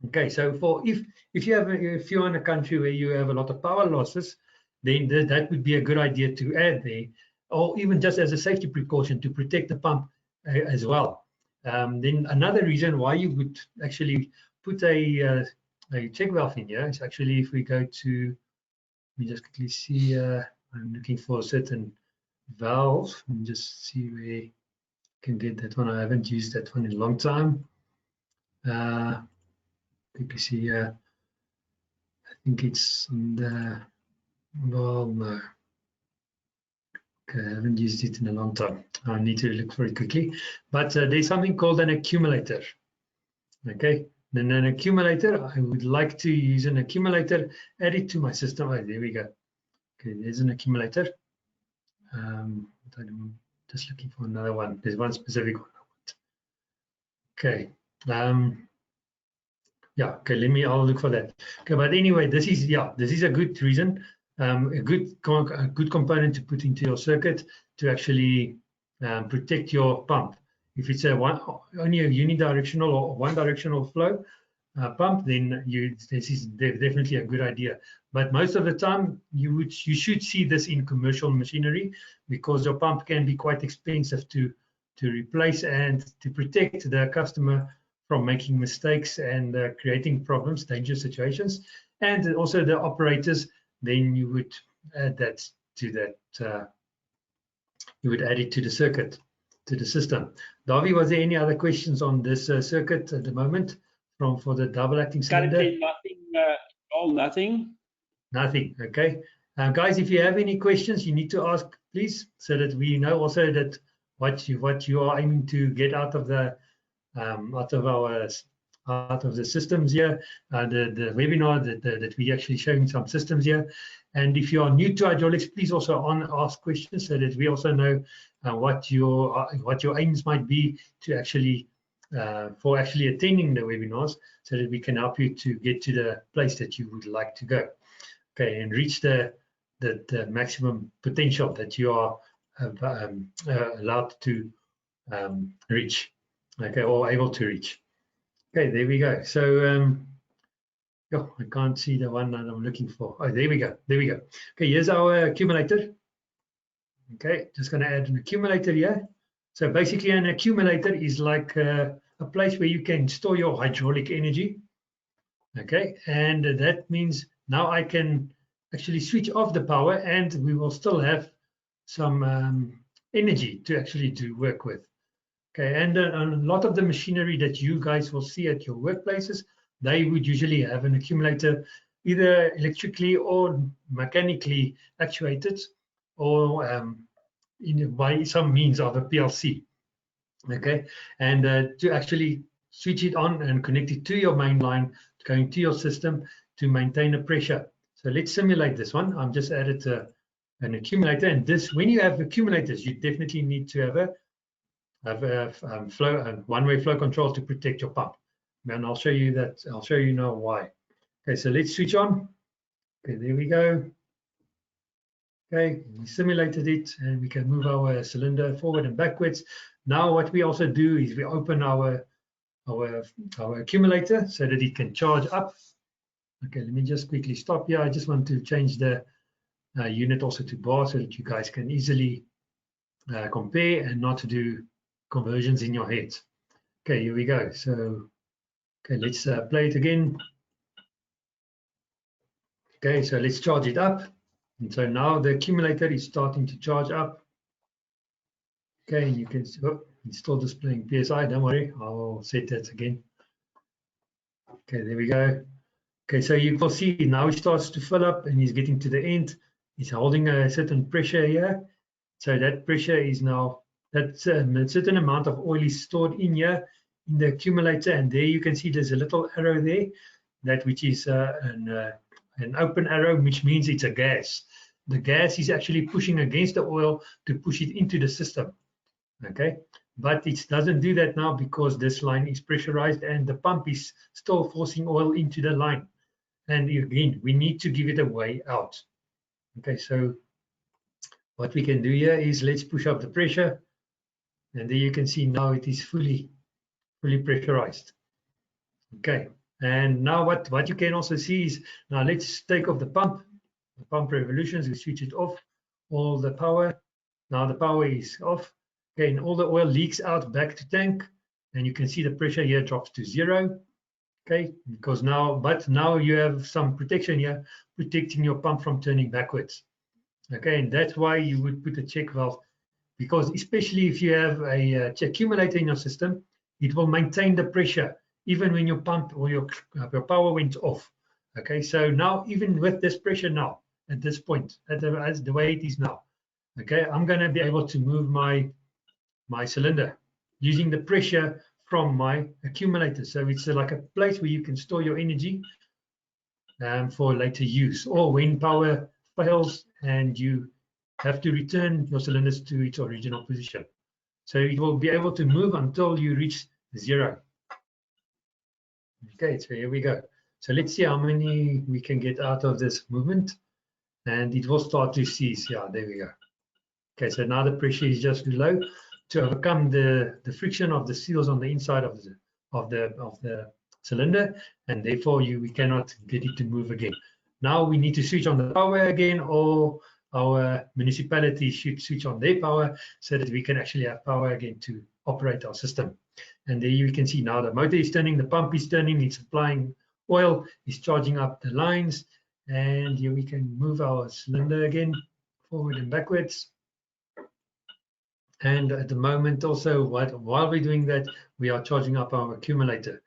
Okay, so if you're in a country where you have a lot of power losses, then that would be a good idea to add there, or even just as a safety precaution to protect the pump as well. Then another reason why you would actually put a check valve in here is actually, if we go to, let me just quickly see, I'm looking for a certain valve. Let me just see where I can get that one. I haven't used that one in a long time. Quickly see here. I think it's on the, well, no. Okay, I haven't used it in a long time. I need to look for it quickly. But there's something called an accumulator. Okay. Then an accumulator, I would like to use an accumulator, add it to my system. Oh, there we go. Okay, there's an accumulator. I'm just looking for another one. There's one specific one I want. Okay. Yeah, okay, I'll look for that. Okay, but anyway, this is a good reason, a good component to put into your circuit to actually protect your pump. If it's only a unidirectional or one directional flow pump, then this is definitely a good idea. But most of the time, you should see this in commercial machinery, because your pump can be quite expensive to replace and to protect the customer from making mistakes and creating problems, dangerous situations, and also the operators. Then you would add that to that. You would add it to the circuit, to the system. Davi, was there any other questions on this circuit at the moment for the double acting cylinder? Currently nothing. Nothing. Nothing. Okay, guys, if you have any questions, you need to ask, please, so that we know also that what you are aiming to get out of the out of the systems here, the webinar that we actually showing some systems here. And if you are new to hydraulics, please also ask questions so that we also know what your aims might be to actually for actually attending the webinars, so that we can help you to get to the place that you would like to go. Okay, and reach the maximum potential that you are allowed to reach. Okay, or able to reach. Okay, there we go. So I can't see the one that I'm looking for. Oh, there we go. There we go. Okay, here's our accumulator. Okay, just going to add an accumulator here. So basically, an accumulator is like a place where you can store your hydraulic energy. Okay, and that means now I can actually switch off the power, and we will still have some energy to actually do work with. Okay, and a lot of the machinery that you guys will see at your workplaces, they would usually have an accumulator either electrically or mechanically actuated, or by some means of a PLC. Okay, and to actually switch it on and connect it to your main line, going to your system to maintain the pressure. So let's simulate this one. I'm just added an accumulator, and this, when you have accumulators, you definitely need to have a one-way flow control to protect your pump. And I'll show you that. I'll show you now why. Okay, so let's switch on. Okay, there we go. Okay, we simulated it, and we can move our cylinder forward and backwards. Now what we also do is we open our accumulator so that it can charge up. Okay, let me just quickly stop here. I just want to change the unit also to bar so that you guys can easily compare and not to do conversions in your head. Okay, here we go. So, okay, let's play it again. Okay, so let's charge it up. And so now the accumulator is starting to charge up. Okay, you can see, oh, it's still displaying PSI. Don't worry, I'll set that again. Okay, there we go. Okay, so you will see now it starts to fill up and he's getting to the end. He's holding a certain pressure here. So that pressure is now, that's a certain amount of oil is stored in here in the accumulator, and there you can see there's a little arrow there, that which is an open arrow, which means it's a gas. The gas is actually pushing against the oil to push it into the system. Okay, but it doesn't do that now because this line is pressurized and the pump is still forcing oil into the line. And again, we need to give it a way out. Okay, so what we can do here is let's push up the pressure, and there you can see now it is fully pressurized. Okay, and now what you can also see is, now let's take off the pump revolutions, we switch it off, all the power. Now the power is off. Okay, and all the oil leaks out back to tank, and you can see the pressure here drops to 0. Okay, because now you have some protection here, protecting your pump from turning backwards. Okay, and that's why you would put a check valve, because especially if you have a accumulator in your system, it will maintain the pressure even when your pump or your power went off. Okay, so now even with this pressure now, at this point, as the way it is now, okay, I'm going to be able to move my cylinder using the pressure from my accumulator. So it's like a place where you can store your energy for later use, or when power fails and you have to return your cylinders to its original position. So it will be able to move until you reach 0. Okay, so here we go. So let's see how many we can get out of this movement, and it will start to cease. Yeah, there we go. Okay, so now the pressure is just too low to overcome the friction of the seals on the inside of the cylinder, and therefore we cannot get it to move again. Now we need to switch on the power again, or our municipality should switch on their power so that we can actually have power again to operate our system. And there you can see now the motor is turning, the pump is turning, it's applying oil, it's charging up the lines, and here we can move our cylinder again forward and backwards. And at the moment also, while we're doing that, we are charging up our accumulator.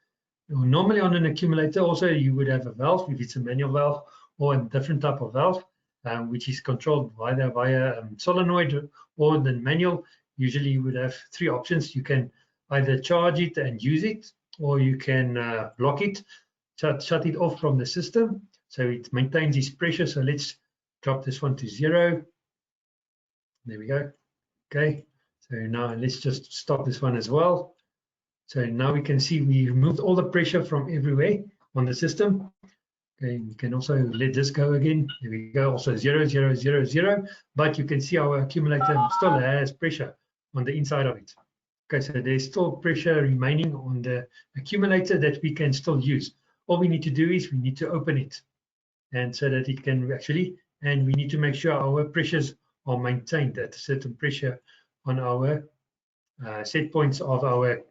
Normally on an accumulator also you would have a valve, if it's a manual valve, or a different type of valve, which is controlled either via solenoid or the manual. Usually you would have 3 options. You can either charge it and use it, or you can block it, shut it off from the system so it maintains its pressure. So let's drop this one to 0. There we go. Okay, so now let's just stop this one as well. So now we can see we removed all the pressure from everywhere on the system. Okay, we can also let this go again. There we go, also 0, 0, 0, 0. But you can see our accumulator still has pressure on the inside of it. Okay, so there's still pressure remaining on the accumulator that we can still use. All we need to do is we need to open it, and so that it can actually, and we need to make sure our pressures are maintained at a certain pressure on our set points of our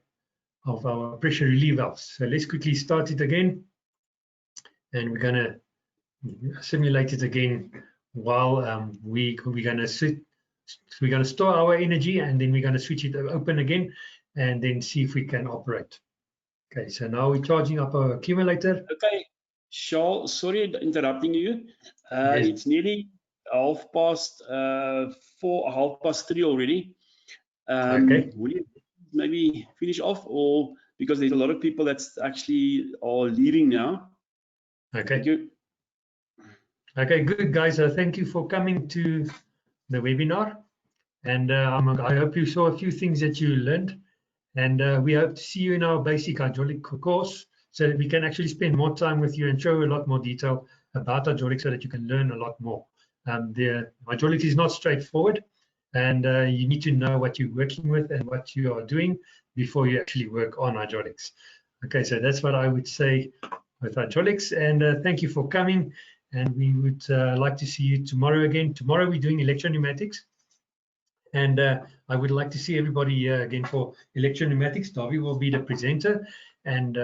pressure relief valves. So let's quickly start it again, and we're gonna simulate it again while we're going to store our energy, and then we're going to switch it open again and then see if we can operate. Okay, so now we're charging up our accumulator. Okay, Charles, sorry interrupting you. Yes. It's nearly 3 already. Okay. Will you maybe finish off, or because there's a lot of people that's actually are leaving now? Okay. Thank you. Okay, good guys. Thank you for coming to the webinar, and I hope you saw a few things that you learned, and we hope to see you in our basic hydraulic course so that we can actually spend more time with you and show you a lot more detail about hydraulics so that you can learn a lot more. The hydraulics is not straightforward, and you need to know what you're working with and what you are doing before you actually work on hydraulics. Okay, so that's what I would say with hydraulics, and thank you for coming, and we would like to see you tomorrow again. Tomorrow we're doing electro-pneumatics, and I would like to see everybody again for electro-pneumatics. Davy will be the presenter, and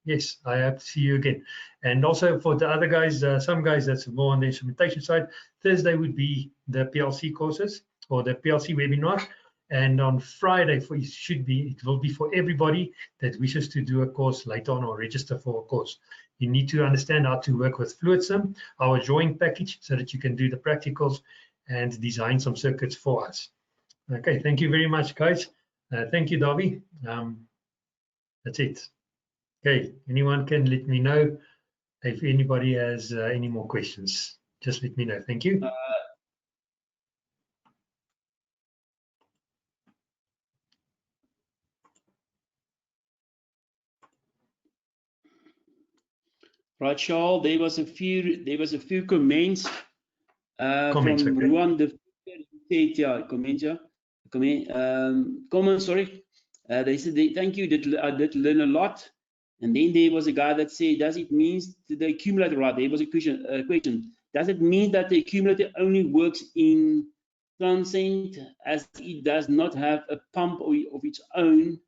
yes, I hope to see you again. And also for the other guys, some guys that's more on the instrumentation side, Thursday would be the PLC courses or the PLC webinar, and on Friday it will be for everybody that wishes to do a course later on or register for a course. You need to understand how to work with FluidSim, our drawing package, so that you can do the practicals and design some circuits for us. Okay, thank you very much, guys. Thank you, Davy. That's it. Okay, anyone can let me know if anybody has any more questions. Just let me know. Thank you. Right, Charles. There was a few comments Comments, from okay. Ruan. Comment. Sorry. They said thank you. I did learn a lot. And then there was a guy that said, does it mean the accumulator? Right. There was a question. Does it mean that the accumulator only works in transient as it does not have a pump of its own?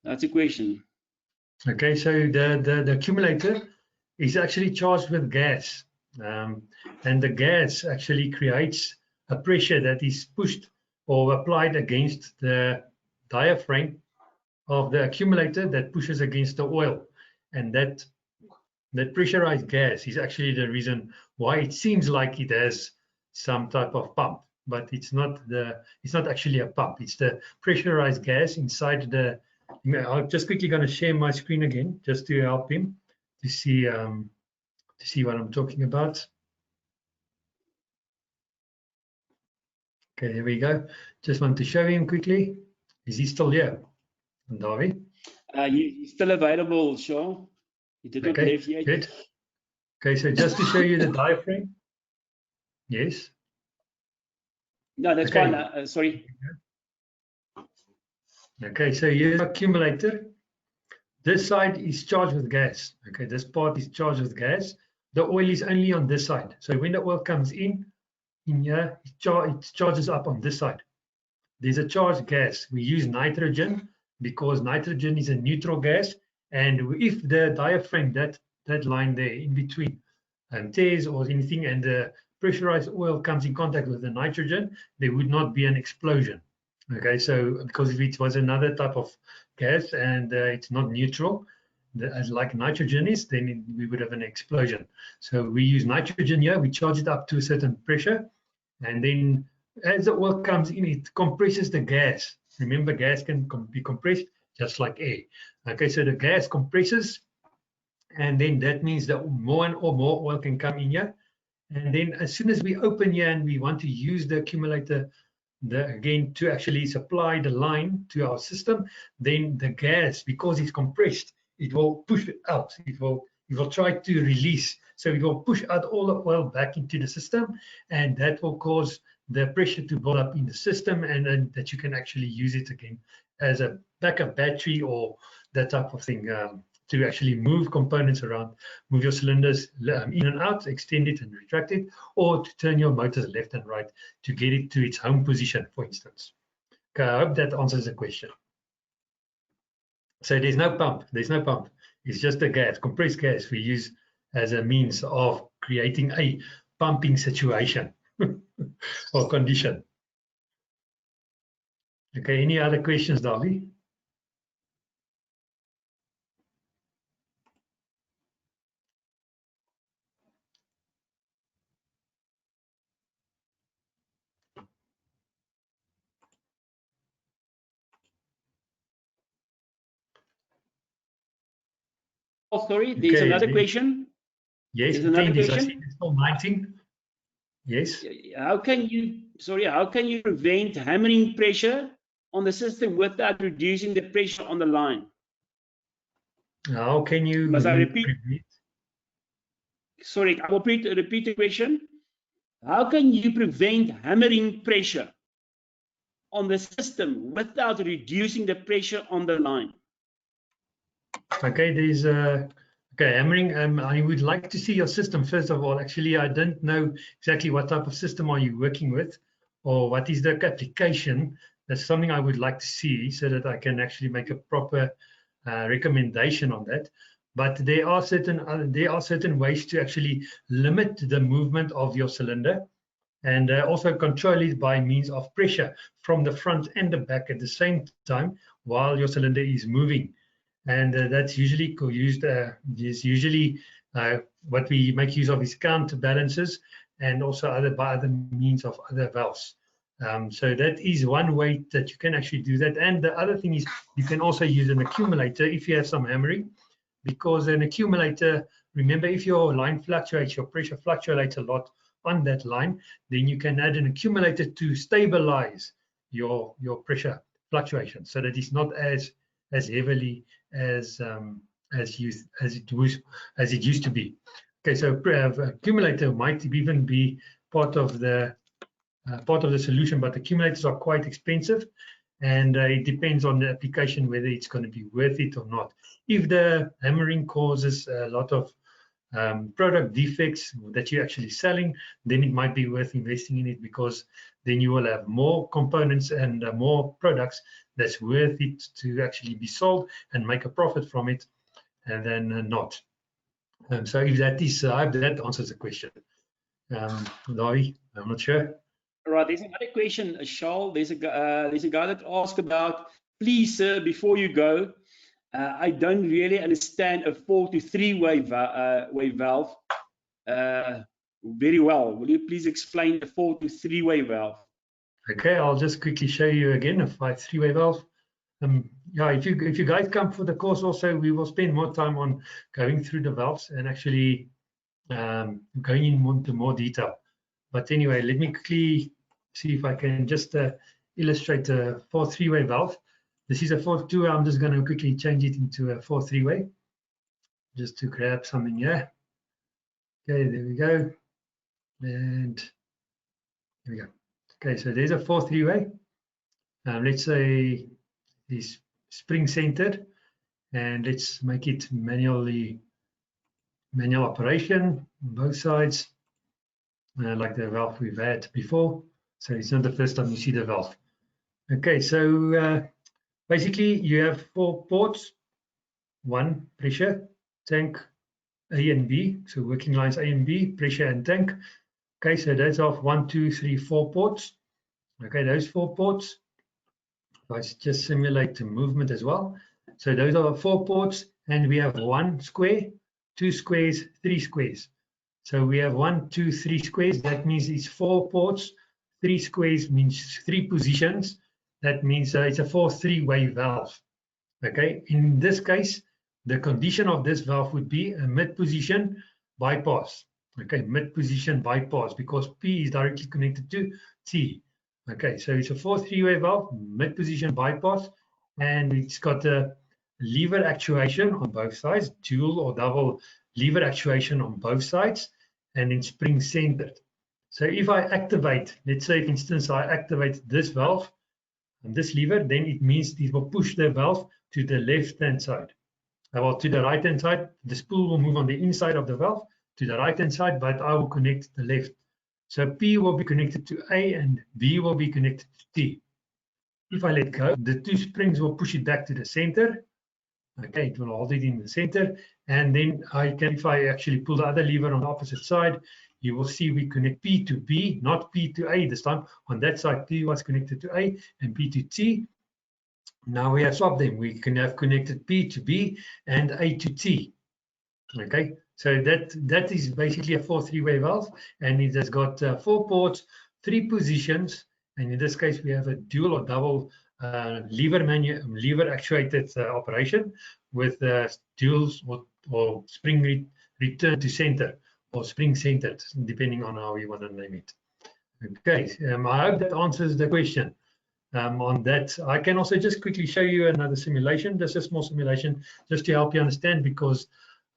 That's a question. Okay, so the accumulator is actually charged with gas, and the gas actually creates a pressure that is pushed or applied against the diaphragm of the accumulator that pushes against the oil, and that pressurized gas is actually the reason why it seems like it has some type of pump, but it's not actually a pump. It's the pressurized gas inside the. I'm just quickly going to share my screen again just to help him to see what I'm talking about. Okay, here we go. Just want to show him quickly. Is he still here, Davy? He's still available, Sean. He did not leave yet. Good. Okay, so just to show you the diaphragm. Yes. No, that's fine. Sorry. Okay, so here's the accumulator. This side is charged with gas. Okay, this part is charged with gas. The oil is only on this side. So when the oil comes in here, it charges up on this side. There's a charged gas. We use nitrogen because nitrogen is a neutral gas. And if the diaphragm, that line there in between, tears or anything, and the pressurized oil comes in contact with the nitrogen, there would not be an explosion. Okay, so because if it was another type of gas and it's not neutral, like nitrogen is, then we would have an explosion. So we use nitrogen here, we charge it up to a certain pressure, and then as the oil comes in, it compresses the gas. Remember, gas can be compressed just like air. Okay, so the gas compresses, and then that means that more oil can come in here. And then as soon as we open here and we want to use the accumulator again to actually supply the line to our system, then the gas, because it's compressed, it will push it out. It will try to release. So it will push out all the oil back into the system, and that will cause the pressure to build up in the system, and then that you can actually use it again as a backup battery or that type of thing, to actually move components around, move your cylinders in and out, extend it and retract it, or to turn your motors left and right to get it to its home position, for instance. Okay, I hope that answers the question. So there's no pump. It's just a gas, compressed gas we use as a means of creating a pumping situation or condition. Okay, any other questions, Darby? Oh, sorry, there's another question. Yes, There's another attendees, I question. see there's still 19. Yes. How can you prevent hammering pressure on the system without reducing the pressure on the line? How can you Must I repeat? prevent? Sorry, I will repeat the question. How can you prevent hammering pressure on the system without reducing the pressure on the line? Okay, there's okay, hammering. I would like to see your system first of all. Actually, I don't know exactly what type of system are you working with, or what is the application. That's something I would like to see so that I can actually make a proper recommendation on that. But there are certain ways to actually limit the movement of your cylinder, and also control it by means of pressure from the front and the back at the same time while your cylinder is moving. And that's usually used. What we make use of is counterbalances, and also by other means of other valves. So that is one way that you can actually do that. And the other thing is you can also use an accumulator if you have some hammering, because an accumulator, remember, if your line fluctuates, your pressure fluctuates a lot on that line, then you can add an accumulator to stabilize your pressure fluctuation, so that it's not as heavily as it used to be. Okay, so accumulator might even be part of the solution, but accumulators are quite expensive, and it depends on the application whether it's going to be worth it or not. If the hammering causes a lot of product defects that you're actually selling, then it might be worth investing in it, because then you will have more components and more products that's worth it to actually be sold and make a profit from it, and then not. So if that is, I hope that answers the question. Dawie, I'm not sure. Right, there's another question, Charles. There's a guy that asked about, please, sir, before you go, I don't really understand a 4 to 3 way valve very well. Will you please explain the 4 to 3 way valve? Okay, I'll just quickly show you again a 3-way valve. Yeah, if you guys come for the course also, we will spend more time on going through the valves and actually going into more detail. But anyway, let me quickly see if I can just illustrate a 4-3-way valve. This is a 4-2. I'm just going to quickly change it into a 4-3-way, just to grab something here. Okay, there we go. And here we go. Okay, so there's a 4-3-way. Let's say it's spring centered, and let's make it manual operation on both sides, like the valve we've had before. So it's not the first time you see the valve. Okay, so basically you have 4 ports, 1 pressure, tank A and B, so working lines A and B, pressure and tank. Okay, so that's of 1, 2, 3, 4 ports. Okay, those 4 ports. Let's just simulate the movement as well. So those are 4 ports, and we have 1 square, 2 squares, 3 squares. So we have 1, 2, 3 squares. That means it's 4 ports. 3 squares means 3 positions. That means it's a 4-3-way valve. Okay, in this case, the condition of this valve would be a mid-position bypass. Okay, mid-position bypass, because P is directly connected to T. Okay, so it's a 4-3-way valve, mid-position bypass, and it's got a lever actuation on both sides, dual or double lever actuation on both sides, and then spring centered. So if I activate, let's say for instance, I activate this valve and this lever, then it means it will push the valve to the left-hand side. Well, to the right-hand side, the spool will move on the inside of the valve to the right-hand side, but I will connect the left. So P will be connected to A and B will be connected to T. If I let go, the 2 springs will push it back to the center, Okay, it will hold it in the center. And then if I actually pull the other lever on the opposite side, you will see we connect P to B, not P to A this time. On that side, P was connected to A and B to T. Now we have swapped them. We can have connected P to B and A to T. Okay, so that is basically a 4-3-way valve, and it has got 4 ports, 3 positions, and in this case we have a dual or double lever actuated operation with duals or spring return to center or spring centered, depending on how you want to name it. Okay, I hope that answers the question. On that, I can also just quickly show you another simulation, just a small simulation, just to help you understand, because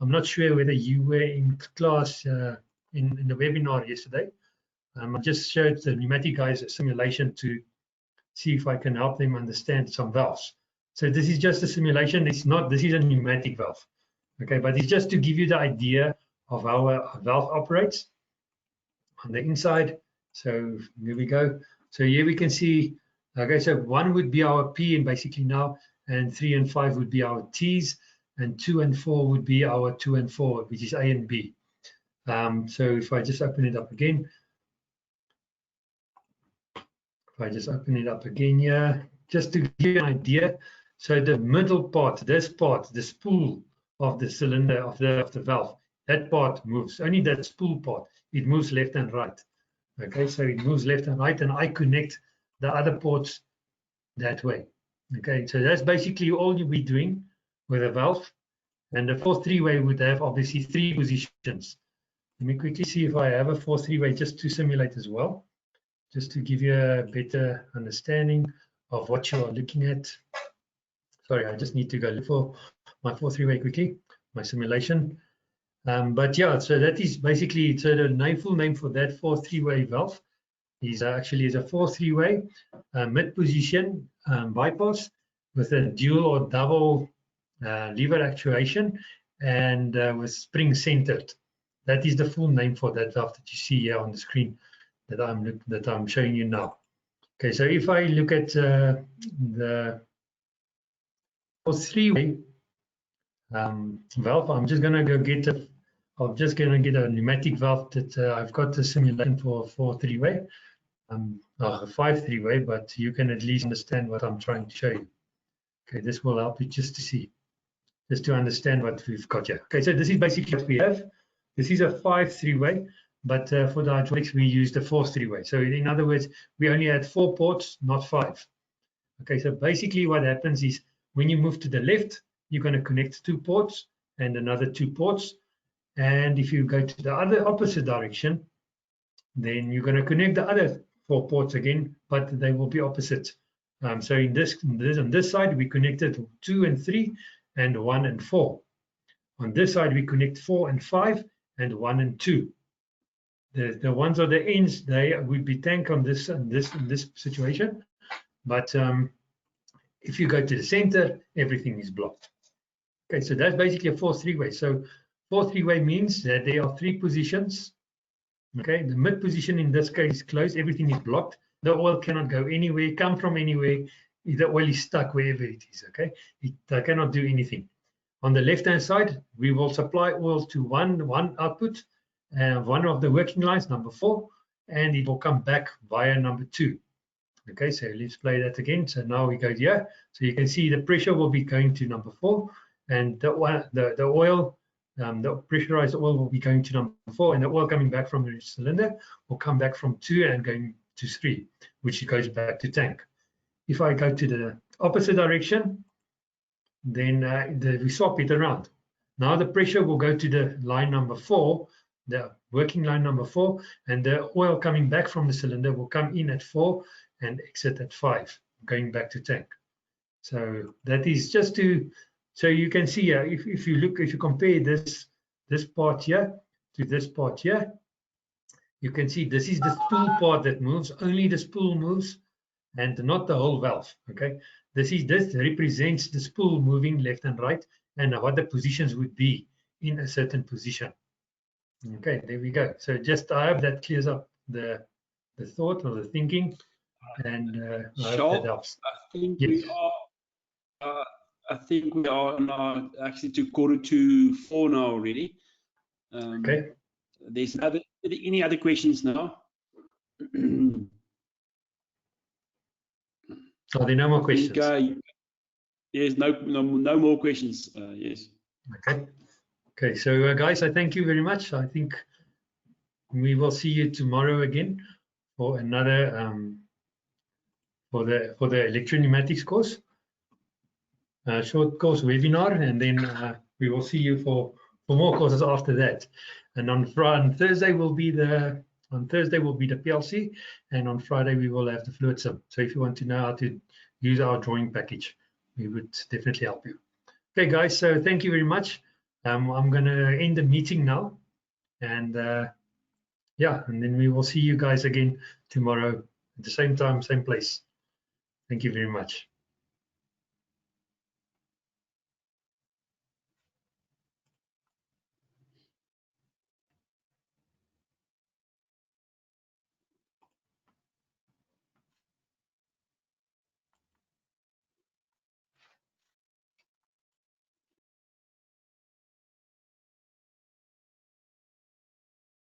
I'm not sure whether you were in class in the webinar yesterday. I just showed the pneumatic guys a simulation to see if I can help them understand some valves. So this is just a simulation. This is a pneumatic valve, okay, but it's just to give you the idea of how a valve operates on the inside. So here we go. So here we can see, okay, so 1 would be our P and basically now, and 3 and 5 would be our T's, and 2 and 4 would be our 2 and 4, which is A and B. So if I just open it up again, here, just to give you an idea. So the middle part, this part, the spool of the cylinder of the valve, that part moves. Only that spool part, it moves left and right. Okay, so it moves left and right, and I connect the other ports that way. Okay, so that's basically all you'll be doing with a valve. And the 4-3-way would have obviously 3 positions. Let me quickly see if I have a 4-3-way just to simulate as well, just to give you a better understanding of what you are looking at. Sorry, I just need to go look for my 4-3-way quickly, my simulation. But yeah, so that is basically, so the full name for that 4-3-way valve is actually a 4-3-way mid-position bypass with a dual or double lever actuation and with spring centered. That is the full name for that valve that you see here on the screen that I'm showing you now. Okay, so if I look at the 4-3-way valve, I'm just gonna go get a pneumatic valve that I've got the simulation for 4-3-way, a 5-3-way, but you can at least understand what I'm trying to show you. Okay, this will help you just to see, just to understand what we've got here. Okay, so this is basically what we have. This is a 5-3-way, but for the hydraulics we used a 4-3-way. So in other words, we only had 4 ports, not 5. Okay, so basically what happens is when you move to the left, you're going to connect 2 ports and another 2 ports. And if you go to the other opposite direction, then you're going to connect the other 4 ports again, but they will be opposite. So on this side, we connected 2 and 3 and 1 and 4. On this side, we connect 4 and 5 and 1 and 2. The ones on the ends, they would be tank on this situation. But if you go to the center, everything is blocked. Okay, so that's basically a 4-3-way. So 4-3-way means that there are 3 positions. Okay, the mid position in this case is closed, everything is blocked. The oil cannot go anywhere, come from anywhere. The oil is stuck wherever it is. Okay, it cannot do anything. On the left-hand side, we will supply oil to one output, one of the working lines, number 4, and it will come back via number 2. Okay, so let's play that again. So now we go here. So you can see the pressure will be going to number 4, and the oil, the pressurized oil will be going to number 4, and the oil coming back from the cylinder will come back from 2 and going to 3, which goes back to tank. If I go to the opposite direction, then we swap it around. Now the pressure will go to the line number 4, the working line number 4, and the oil coming back from the cylinder will come in at 4 and exit at 5, going back to tank. So that is just to, so you can see here, if you compare this part here to this part here, you can see this is the spool part that moves, only the spool moves and not the whole valve. Okay, this represents the spool moving left and right and what the positions would be in a certain position. Okay, there we go. So just I hope that clears up the thought or the thinking, and I hope that helps. I think yes. we are I think we are on actually to 4:45 now already. Okay. There's any other questions now? Are there no more questions? Yes, no more questions. Yes. Okay. Okay. So guys, I thank you very much. I think we will see you tomorrow again for another for the electropneumatics course, short course webinar, and then we will see you for more courses after that. And on Thursday will be the PLC, and on Friday we will have the fluid sim. So if you want to know how to use our drawing package, we would definitely help you. Okay, guys. So thank you very much. I'm going to end the meeting now, and yeah, and then we will see you guys again tomorrow at the same time, same place. Thank you very much.